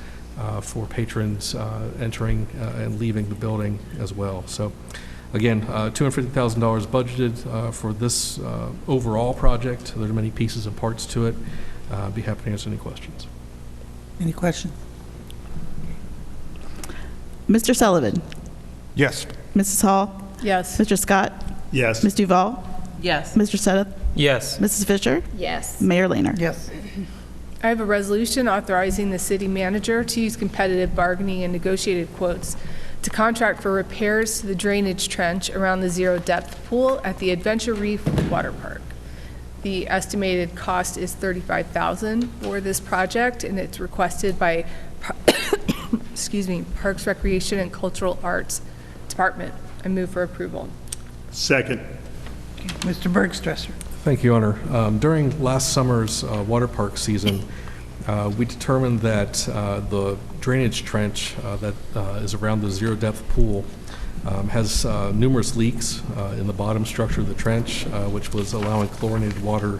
for patrons entering and leaving the building as well. So again, $250,000 budgeted for this overall project. There are many pieces and parts to it. I'd be happy to answer any questions. Any questions? Mr. Sullivan? Yes. Mrs. Hall? Yes. Mr. Scott? Yes. Ms. Duval? Yes. Mr. Seth? Yes. Mrs. Fisher? Yes. Mayor Lehner? Yes. I have a resolution authorizing the city manager to use competitive bargaining and negotiated quotes to contract for repairs to the drainage trench around the zero-depth pool at the Adventure Reef Water Park. The estimated cost is $35,000 for this project, and it's requested by excuse me, Parks, Recreation, and Cultural Arts Department. I move for approval. Second. Mr. Bergstresser. Thank you, Honor. During last summer's water park season, we determined that the drainage trench that is around the zero-depth pool has numerous leaks in the bottom structure of the trench, which was allowing chlorinated water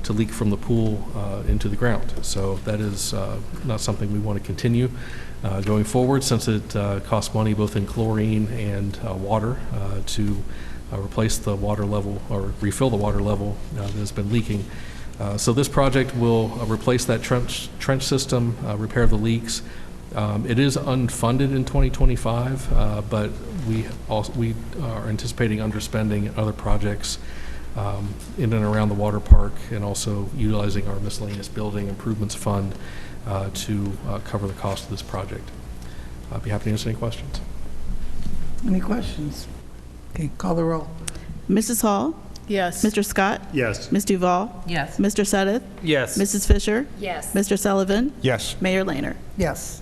to leak from the pool into the ground. So that is not something we want to continue going forward, since it costs money both in chlorine and water to replace the water level or refill the water level that has been leaking. So this project will replace that trench system, repair the leaks. It is unfunded in 2025, but we are anticipating underspending in other projects in and around the water park, and also utilizing our miscellaneous building improvements fund to cover the cost of this project. I'd be happy to answer any questions. Any questions? Okay, call the roll. Mrs. Hall? Yes. Mr. Scott? Yes. Ms. Duval? Yes. Mr. Seth? Yes. Mrs. Fisher? Yes. Mr. Sullivan? Yes. Mayor Lehner? Yes.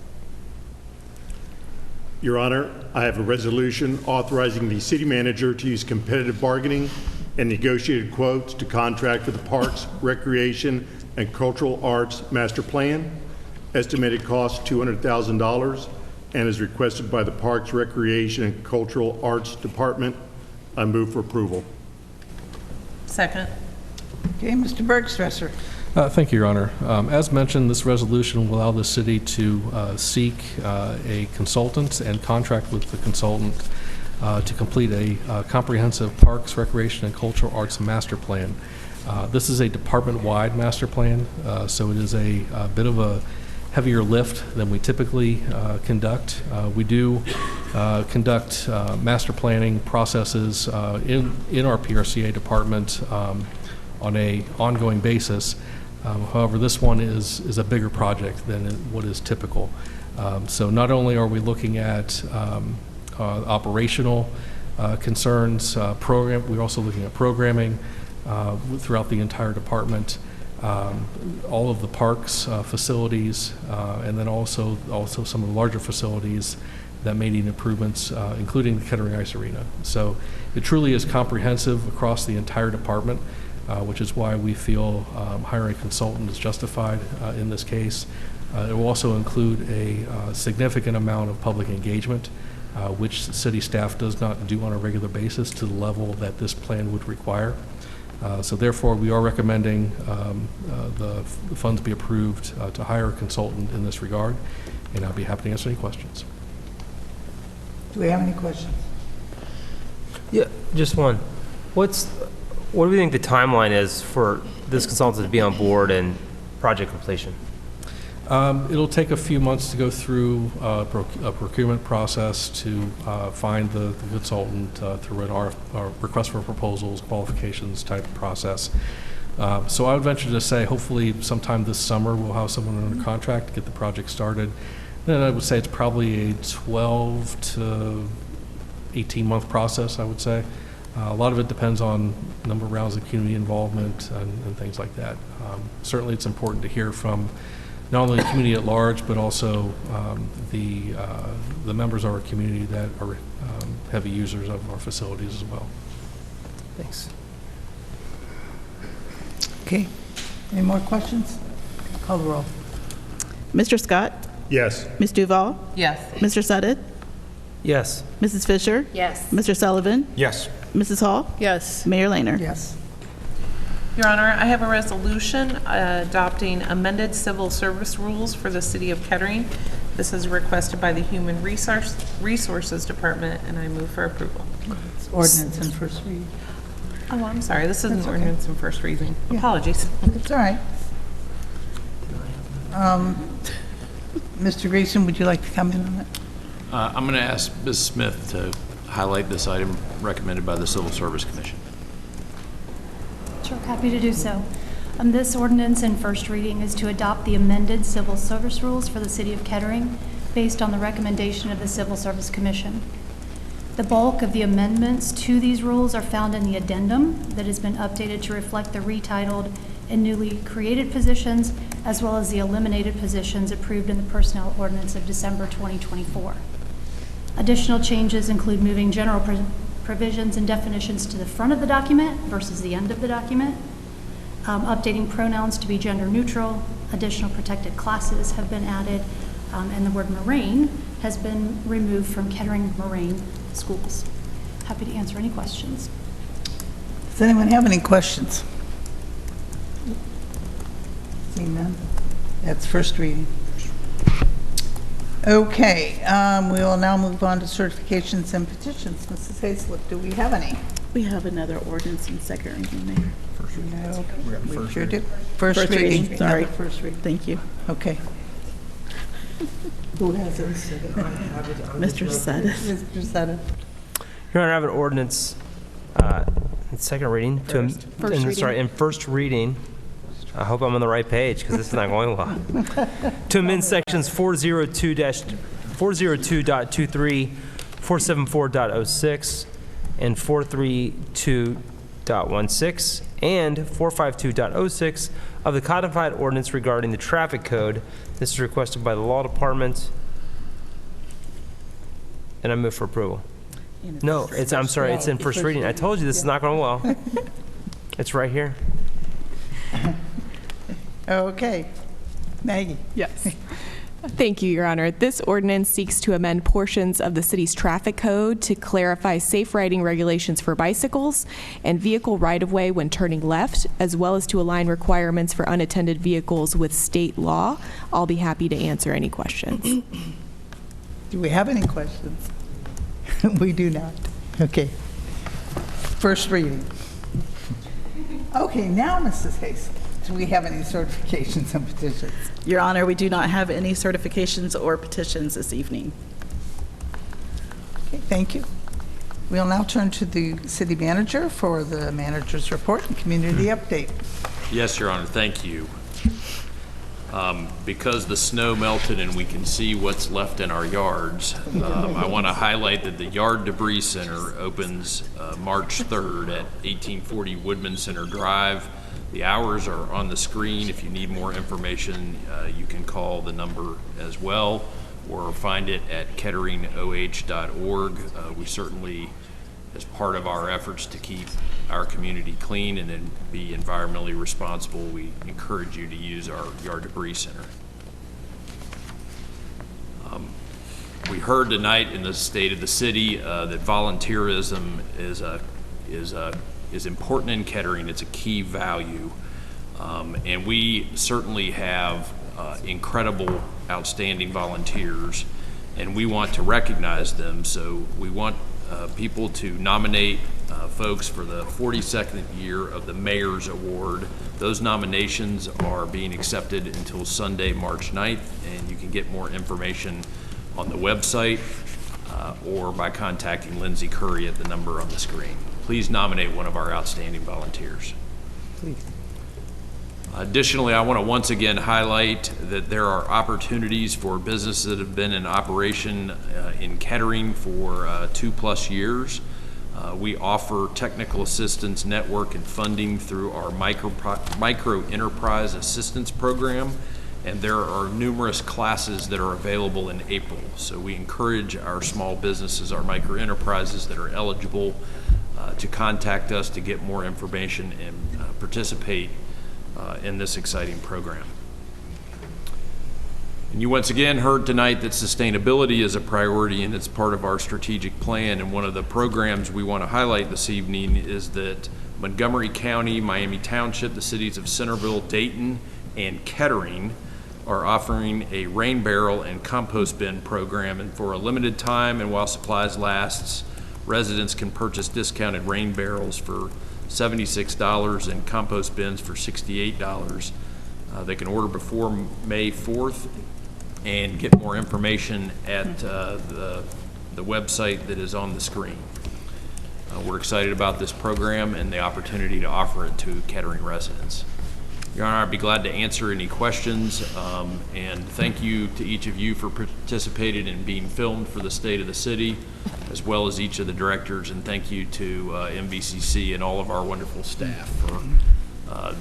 Your Honor, I have a resolution authorizing the city manager to use competitive bargaining and negotiated quotes to contract for the Parks, Recreation, and Cultural Arts Master Plan. Estimated cost $200,000, and is requested by the Parks, Recreation, and Cultural Arts Department. I move for approval. Second. Okay, Mr. Bergstresser. Thank you, Your Honor. As mentioned, this resolution will allow the city to seek a consultant and contract with the consultant to complete a comprehensive Parks, Recreation, and Cultural Arts Master Plan. This is a department-wide master plan, so it is a bit of a heavier lift than we typically conduct. We do conduct master planning processes in our PRCA department on an ongoing basis. However, this one is a bigger project than what is typical. So not only are we looking at operational concerns, we're also looking at programming throughout the entire department, all of the parks facilities, and then also some of the larger facilities that may need improvements, including the Kettering Ice Arena. So it truly is comprehensive across the entire department, which is why we feel hiring a consultant is justified in this case. It will also include a significant amount of public engagement, which city staff does not do on a regular basis to the level that this plan would require. So therefore, we are recommending the funds be approved to hire a consultant in this regard, and I'll be happy to answer any questions. Do we have any questions? Yeah, just one. What do we think the timeline is for this consultant to be on board and project completion? It'll take a few months to go through a procurement process to find the consultant through an request for proposals, qualifications type of process. So I would venture to say hopefully sometime this summer we'll have someone under contract to get the project started. Then I would say it's probably a 12 to 18-month process, I would say. A lot of it depends on number of rounds of community involvement and things like that. Certainly it's important to hear from not only the community at large, but also the members of our community that are heavy users of our facilities as well. Thanks. Okay. Any more questions? Call the roll. Mr. Scott? Yes. Ms. Duval? Yes. Mr. Sudduth? Yes. Mrs. Fisher? Yes. Mr. Sullivan? Yes. Mrs. Hall? Yes. Mayor Lehner? Yes. Your Honor, I have a resolution adopting amended civil service rules for the City of Kettering. This is requested by the Human Resources Department, and I move for approval. It's ordinance in first reading. Oh, I'm sorry, this is an That's okay. ordinance in first reading. Yeah. Apologies. It's all right. Mr. Greason, would you like to comment on that? I'm going to ask Ms. Smith to highlight this item recommended by the Civil Service Commission. Sure, happy to do so. This ordinance in first reading is to adopt the amended civil service rules for the City of Kettering based on the recommendation of the Civil Service Commission. The bulk of the amendments to these rules are found in the addendum that has been updated to reflect the retitled and newly created positions, as well as the eliminated positions approved in the Personnel Ordinance of December 2024. Additional changes include moving general provisions and definitions to the front of the document versus the end of the document, updating pronouns to be gender neutral, additional protected classes have been added, and the word moraine has been removed from Kettering Moraine Schools. Happy to answer any questions. Does anyone have any questions? Seeing none? That's first reading. Okay, we will now move on to certifications and petitions. Mrs. Hazlett, do we have any? We have another ordinance in second reading, Mayor. We sure do. First reading. Sorry. Another first reading. Thank you. Okay. Who has this? Mr. Sudduth. Mr. Sudduth. Your Honor, I have an ordinance in second reading. In first reading. I hope I'm on the right page because this is not going well. To amend sections 402.23, 474.06, and 432.16, and 452.06 of the codified ordinance regarding the traffic code. This is requested by the Law Department, and I move for approval. No, I'm sorry, it's in first reading. I told you this is not going well. It's right here. Okay. Maggie. Yes. Thank you, Your Honor. This ordinance seeks to amend portions of the city's traffic code to clarify safe riding regulations for bicycles and vehicle right-of-way when turning left, as well as to align requirements for unattended vehicles with state law. I'll be happy to answer any questions. Do we have any questions? We do not. Okay. First reading. Okay, now, Mrs. Hazlett. Do we have any certifications and petitions? Your Honor, we do not have any certifications or petitions this evening. Okay, thank you. We'll now turn to the city manager for the manager's report and community update. Yes, Your Honor, thank you. Because the snow melted and we can see what's left in our yards, I want to highlight that the Yard Debris Center opens March 3rd at 1840 Woodman Center Drive. The hours are on the screen. If you need more information, you can call the number as well or find it at ketteringoh.org. We certainly, as part of our efforts to keep our community clean and then be environmentally responsible, we encourage you to use our Yard Debris Center. We heard tonight in the State of the City that volunteerism is important in Kettering. It's a key value, and we certainly have incredible, outstanding volunteers, and we want to recognize them. So we want people to nominate folks for the 42nd year of the Mayor's Award. Those nominations are being accepted until Sunday, March 9th, and you can get more information on the website or by contacting Lindsay Curry at the number on the screen. Please nominate one of our outstanding volunteers. Please. Additionally, I want to once again highlight that there are opportunities for businesses that have been in operation in Kettering for 2+ years. We offer technical assistance, network, and funding through our micro enterprise assistance program, and there are numerous classes that are available in April. So we encourage our small businesses, our micro enterprises that are eligible to contact us to get more information and participate in this exciting program. And you once again heard tonight that sustainability is a priority and it's part of our strategic plan. And one of the programs we want to highlight this evening is that Montgomery County, Miami Township, the cities of Centerville, Dayton, and Kettering are offering a rain barrel and compost bin program. And for a limited time and while supplies lasts, residents can purchase discounted rain barrels for $76 and compost bins for $68. They can order before May 4th and get more information at the website that is on the screen. We're excited about this program and the opportunity to offer it to Kettering residents. Your Honor, I'd be glad to answer any questions, and thank you to each of you for participating in being filmed for the State of the City, as well as each of the directors, and thank you to MVCC and all of our wonderful staff for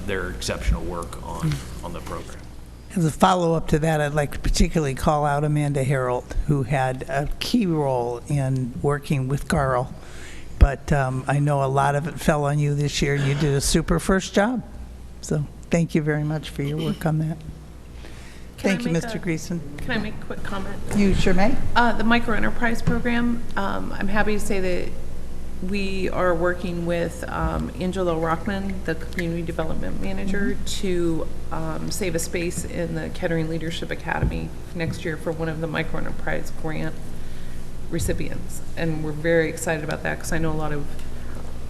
their exceptional work on the program. As a follow-up to that, I'd like to particularly call out Amanda Harold, who had a key role in working with Carl. But I know a lot of it fell on you this year, and you did a super first job. So thank you very much for your work on that. Thank you, Mr. Greason. Can I make a quick comment? You sure may. The micro enterprise program, I'm happy to say that we are working with Angelo Rockman, the Community Development Manager, to save a space in the Kettering Leadership Academy next year for one of the micro enterprise grant recipients. And we're very excited about that because I know a lot of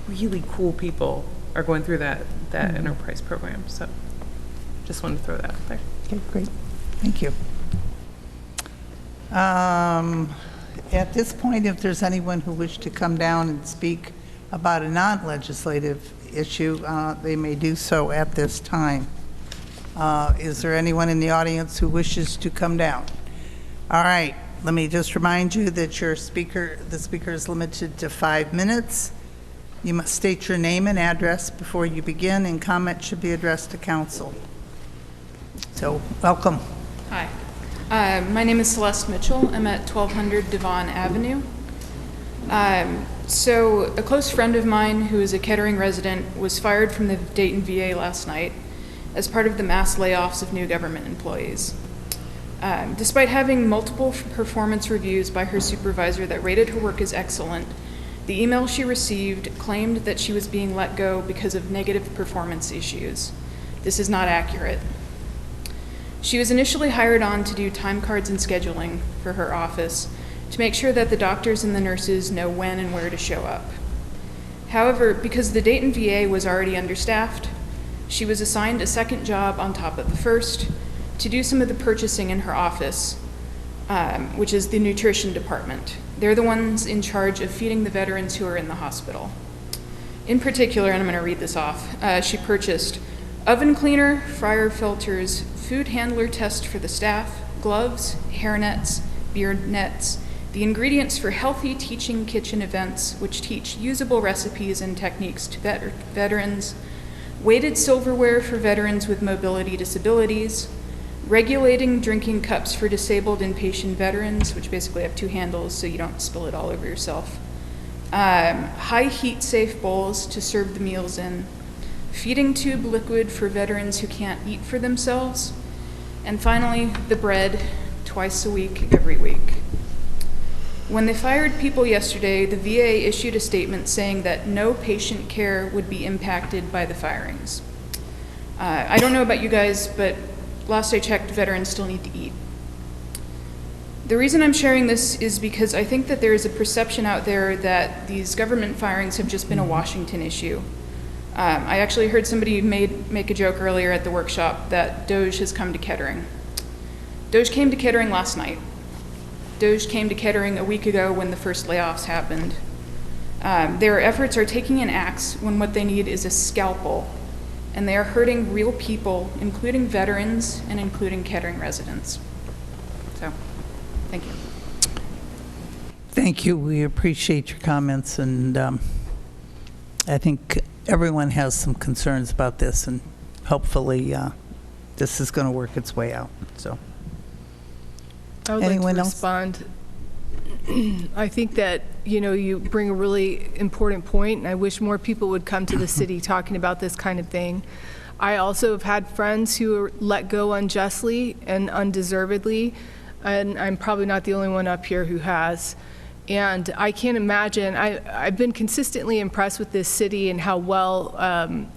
really cool people are going through that enterprise program. So just wanted to throw that out there. Okay, great. Thank you. At this point, if there's anyone who wishes to come down and speak about a non-legislative issue, they may do so at this time. Is there anyone in the audience who wishes to come down? All right, let me just remind you that the speaker is limited to 5 minutes. You must state your name and address before you begin, and comments should be addressed to council. So, welcome. Hi. My name is Celeste Mitchell. I'm at 1200 Devon Avenue. So a close friend of mine who is a Kettering resident was fired from the Dayton VA last night as part of the mass layoffs of new government employees. Despite having multiple performance reviews by her supervisor that rated her work as excellent, the email she received claimed that she was being let go because of negative performance issues. This is not accurate. She was initially hired on to do time cards and scheduling for her office to make sure that the doctors and the nurses know when and where to show up. However, because the Dayton VA was already understaffed, she was assigned a second job on top of the first to do some of the purchasing in her office, which is the nutrition department. They're the ones in charge of feeding the veterans who are in the hospital. In particular, and I'm going to read this off, she purchased oven cleaner, fryer filters, food handler test for the staff, gloves, hair nets, beard nets, the ingredients for healthy teaching kitchen events, which teach usable recipes and techniques to veterans, weighted silverware for veterans with mobility disabilities, regulating drinking cups for disabled inpatient veterans, which basically have 2 handles so you don't spill it all over yourself, high heat safe bowls to serve the meals in, feeding tube liquid for veterans who can't eat for themselves, and finally, the bread twice a week, every week. When they fired people yesterday, the VA issued a statement saying that no patient care would be impacted by the firings. I don't know about you guys, but last I checked, veterans still need to eat. The reason I'm sharing this is because I think that there is a perception out there that these government firings have just been a Washington issue. I actually heard somebody make a joke earlier at the workshop that Doge has come to Kettering. Doge came to Kettering last night. Doge came to Kettering a week ago when the first layoffs happened. Their efforts are taking an axe when what they need is a scalpel, and they are hurting real people, including veterans and including Kettering residents. So, thank you. Thank you. We appreciate your comments, and I think everyone has some concerns about this, and hopefully this is going to work its way out. So, I would anyone like to else? respond. I think that, you know, you bring a really important point, and I wish more people would come to the city talking about this kind of thing. I also have had friends who were let go unjustly and undeservedly, and I'm probably not the only one up here who has. And I can't imagine, I've been consistently impressed with this city and how well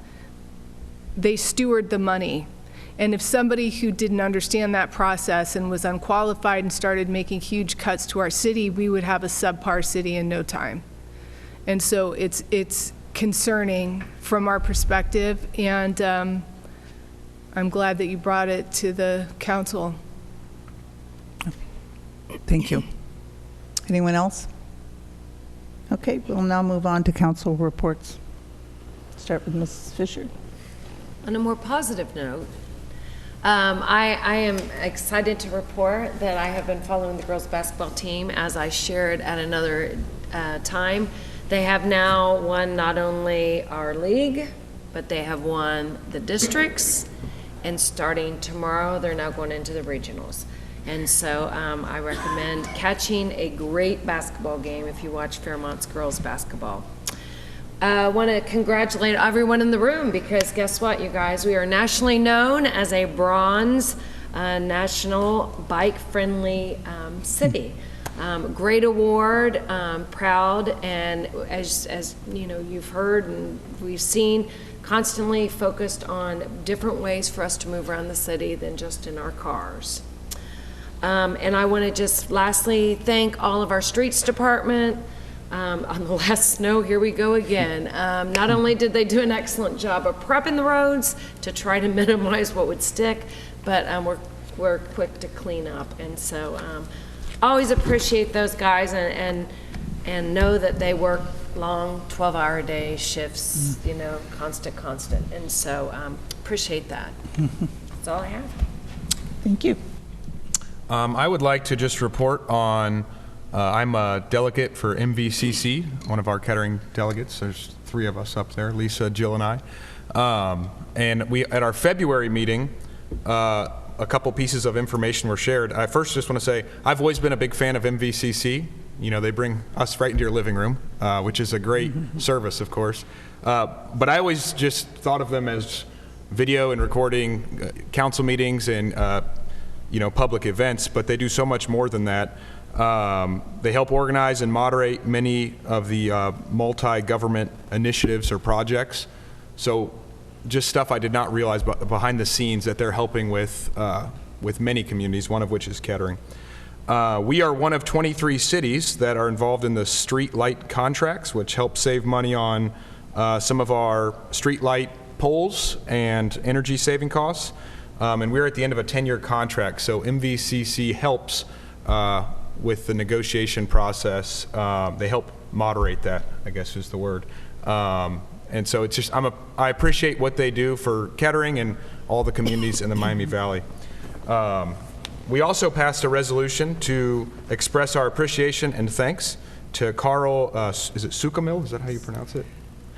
they steward the money. And if somebody who didn't understand that process and was unqualified and started making huge cuts to our city, we would have a subpar city in no time. And so it's concerning from our perspective, and I'm glad that you brought it to the council. Thank you. Anyone else? Okay, we'll now move on to council reports. Start with Mrs. Fisher. On a more positive note, I am excited to report that I have been following the girls basketball team, as I shared at another time. They have now won not only our league, but they have won the districts, and starting tomorrow, they're now going into the regionals. And so I recommend catching a great basketball game if you watch Fairmont's girls basketball. I want to congratulate everyone in the room, because guess what, you guys? We are nationally known as a bronze national bike-friendly city. Great award, proud, and as you know, you've heard and we've seen, constantly focused on different ways for us to move around the city than just in our cars. And I want to just lastly thank all of our streets department. On the last snow, here we go again. Not only did they do an excellent job of prepping the roads to try to minimize what would stick, but we're quick to clean up. And so always appreciate those guys, and know that they work long 12-hour day shifts, you know, constant. And so appreciate that. That's all I have. Thank you. I would like to just report on, I'm a delegate for MVCC, one of our Kettering delegates. There's 3 of us up there, Lisa, Jill, and I. And we, at our February meeting, a couple pieces of information were shared. I first just want to say, I've always been a big fan of MVCC. You know, they bring us right into your living room, which is a great service, of course. But I always just thought of them as video and recording council meetings and you know, public events, but they do so much more than that. They help organize and moderate many of the multi-government initiatives or projects. So just stuff I did not realize behind the scenes that they're helping with many communities, one of which is Kettering. We are one of 23 cities that are involved in the street light contracts, which help save money on some of our street light poles and energy saving costs. And we're at the end of a 10-year contract, so MVCC helps with the negotiation process. They help moderate that, I guess is the word. And so it's just, I appreciate what they do for Kettering and all the communities in the Miami Valley. We also passed a resolution to express our appreciation and thanks to Carl, is it Sukamil? Is that how you pronounce it?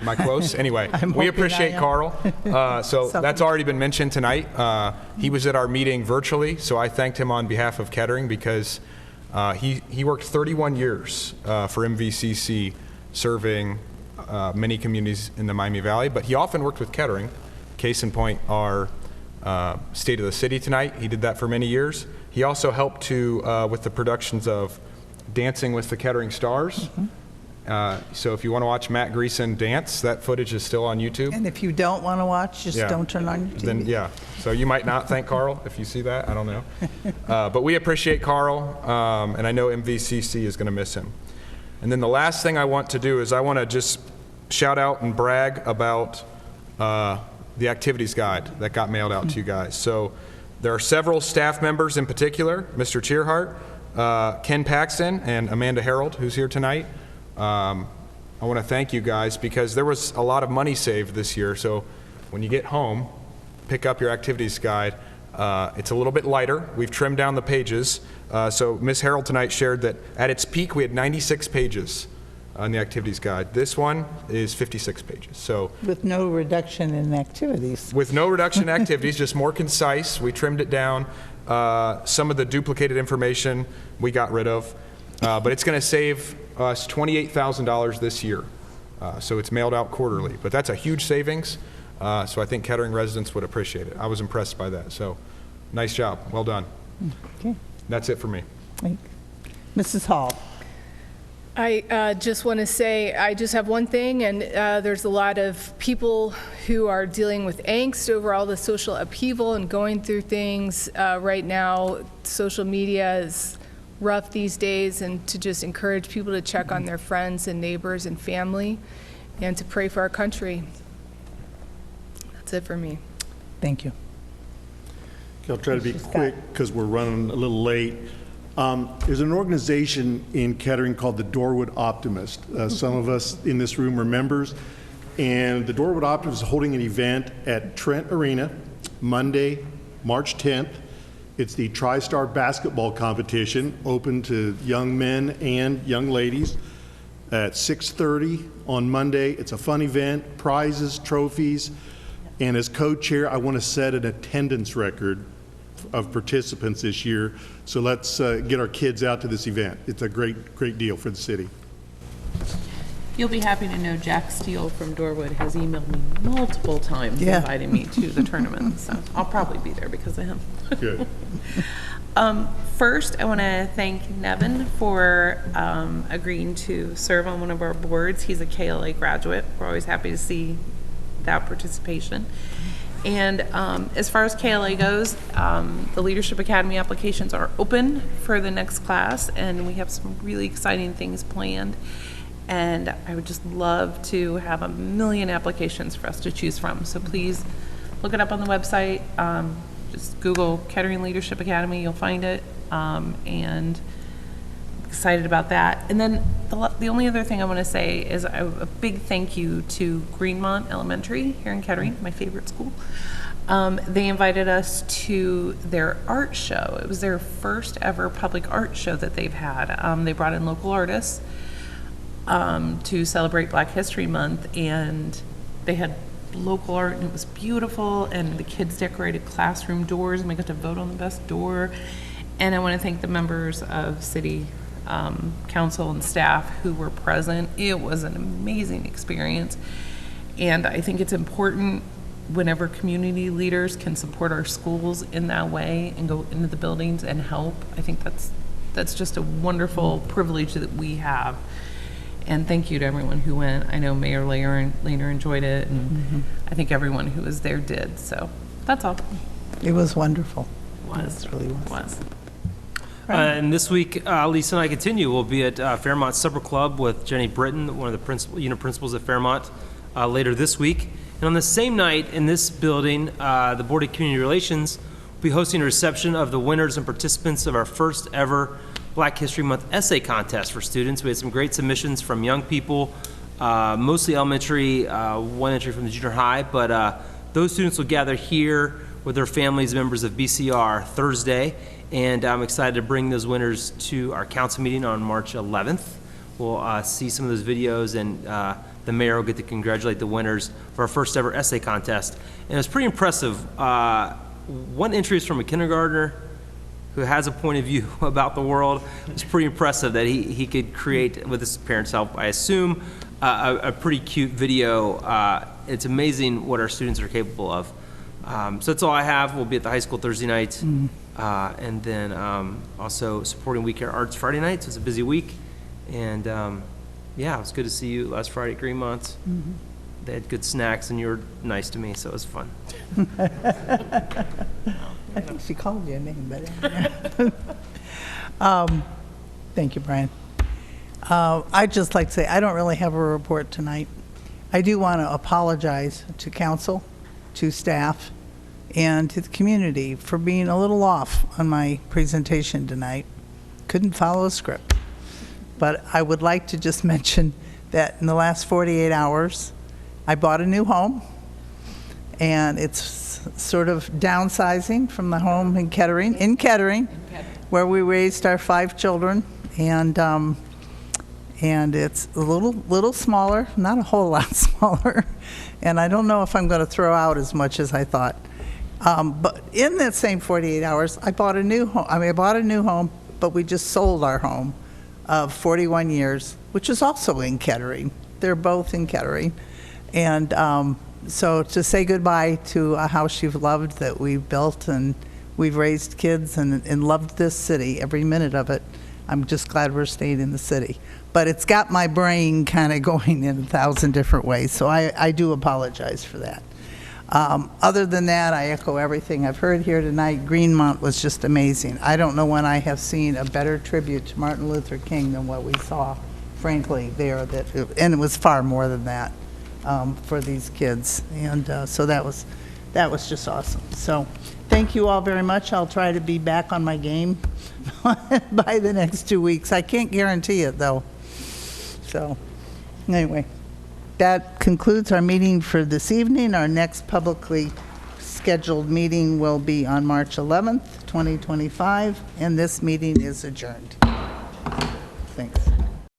Am I close? Anyway, we appreciate Carl. So that's already been mentioned tonight. He was at our meeting virtually, so I thanked him on behalf of Kettering because he worked 31 years for MVCC, serving many communities in the Miami Valley, but he often worked with Kettering. Case in point, our State of the City tonight. He did that for many years. He also helped with the productions of Dancing with the Kettering Stars. So if you want to watch Matt Greason dance, that footage is still on YouTube. And if you don't want to watch, just Yeah. don't turn on your TV. Then, yeah. So you might not thank Carl if you see that. I don't know. But we appreciate Carl, and I know MVCC is going to miss him. And then the last thing I want to do is I want to just shout out and brag about the activities guide that got mailed out to you guys. So there are several staff members in particular, Mr. Cheerhart, Ken Paxton, and Amanda Harold, who's here tonight. I want to thank you guys because there was a lot of money saved this year. So when you get home, pick up your activities guide. It's a little bit lighter. We've trimmed down the pages. So Ms. Harold tonight shared that at its peak we had 96 pages on the activities guide. This one is 56 pages. So With no reduction in activities. with no reduction in activities, just more concise. We trimmed it down. Some of the duplicated information we got rid of. But it's going to save us $28,000 this year. So it's mailed out quarterly. But that's a huge savings. So I think Kettering residents would appreciate it. I was impressed by that. So nice job. Well done. Okay. That's it for me. Mrs. Hall. I just want to say, I just have one thing, and there's a lot of people who are dealing with angst over all the social upheaval and going through things right now. Social media is rough these days, and to just encourage people to check on their friends and neighbors and family, and to pray for our country. That's it for me. Thank you. I'll try to be quick because we're running a little late. There's an organization in Kettering called the Dorwood Optimist. Some of us in this room are members. And the Dorwood Optimist is holding an event at Trent Arena Monday, March 10th. It's the TriStar basketball competition, open to young men and young ladies at 6:30 on Monday. It's a fun event, prizes, trophies. And as co-chair, I want to set an attendance record of participants this year. So let's get our kids out to this event. It's a great deal for the city. You'll be happy to know Jack Steele from Dorwood has emailed me multiple times inviting me to the tournament. So I'll probably be there because of him. Good. First, I want to thank Nevin for agreeing to serve on one of our boards. He's a KLA graduate. We're always happy to see that participation. And as far as KLA goes, the Leadership Academy applications are open for the next class, and we have some really exciting things planned. And I would just love to have 1 million applications for us to choose from. So please look it up on the website. Just Google Kettering Leadership Academy, you'll find it. And excited about that. And then the only other thing I want to say is a big thank you to Greenmont Elementary here in Kettering, my favorite school. They invited us to their art show. It was their first ever public art show that they've had. They brought in local artists to celebrate Black History Month, and they had local art, and it was beautiful, and the kids decorated classroom doors, and we got to vote on the best door. And I want to thank the members of City Council and staff who were present. It was an amazing experience, and I think it's important whenever community leaders can support our schools in that way and go into the buildings and help. I think that's just a wonderful privilege that we have. And thank you to everyone who went. I know Mayor Lehner enjoyed it, and I think everyone who was there did. So that's all. It was wonderful. It was. It really was. It was. And this week, Lisa and I continue. We'll be at Fairmont Supper Club with Jenny Britton, one of the unit principals at Fairmont, later this week. And on the same night in this building, the Board of Community Relations will be hosting a reception of the winners and participants of our first ever Black History Month essay contest for students. We had some great submissions from young people, mostly elementary, one entry from the junior high, but those students will gather here with their families, members of BCR, Thursday, and I'm excited to bring those winners to our council meeting on March 11th. We'll see some of those videos, and the mayor will get to congratulate the winners for our first ever essay contest. And it was pretty impressive. One entry is from a kindergartner who has a point of view about the world. It's pretty impressive that he could create, with his parents' help, I assume, a pretty cute video. It's amazing what our students are capable of. So that's all I have. We'll be at the high school Thursday night, and then also supporting We Care Arts Friday night, so it's a busy week. And Yeah, it was good to see you last Friday at Greenmont's. They had good snacks, and you were nice to me, so it was fun. I think she called you a name, but thank you, Brian. I'd just like to say I don't really have a report tonight. I do want to apologize to council, to staff, and to the community for being a little off on my presentation tonight. Couldn't follow a script. But I would like to just mention that in the last 48 hours, I bought a new home, and it's sort of downsizing from the home in Kettering, where we raised our 5 children, and it's a little smaller, not a whole lot smaller, and I don't know if I'm going to throw out as much as I thought. But in that same 48 hours, I bought a new home. I bought a new home, but we just sold our home of 41 years, which is also in Kettering. They're both in Kettering. And so to say goodbye to a house you've loved that we've built, and we've raised kids and loved this city, every minute of it, I'm just glad we're staying in the city. But it's got my brain kind of going in 1,000 different ways, so I do apologize for that. Other than that, I echo everything I've heard here tonight. Greenmont was just amazing. I don't know when I have seen a better tribute to Martin Luther King than what we saw, frankly, there. And it was far more than that for these kids. And so that was just awesome. So thank you all very much. I'll try to be back on my game by the next 2 weeks. I can't guarantee it, though. So anyway. That concludes our meeting for this evening. Our next publicly scheduled meeting will be on March 11th, 2025, and this meeting is adjourned. Thanks.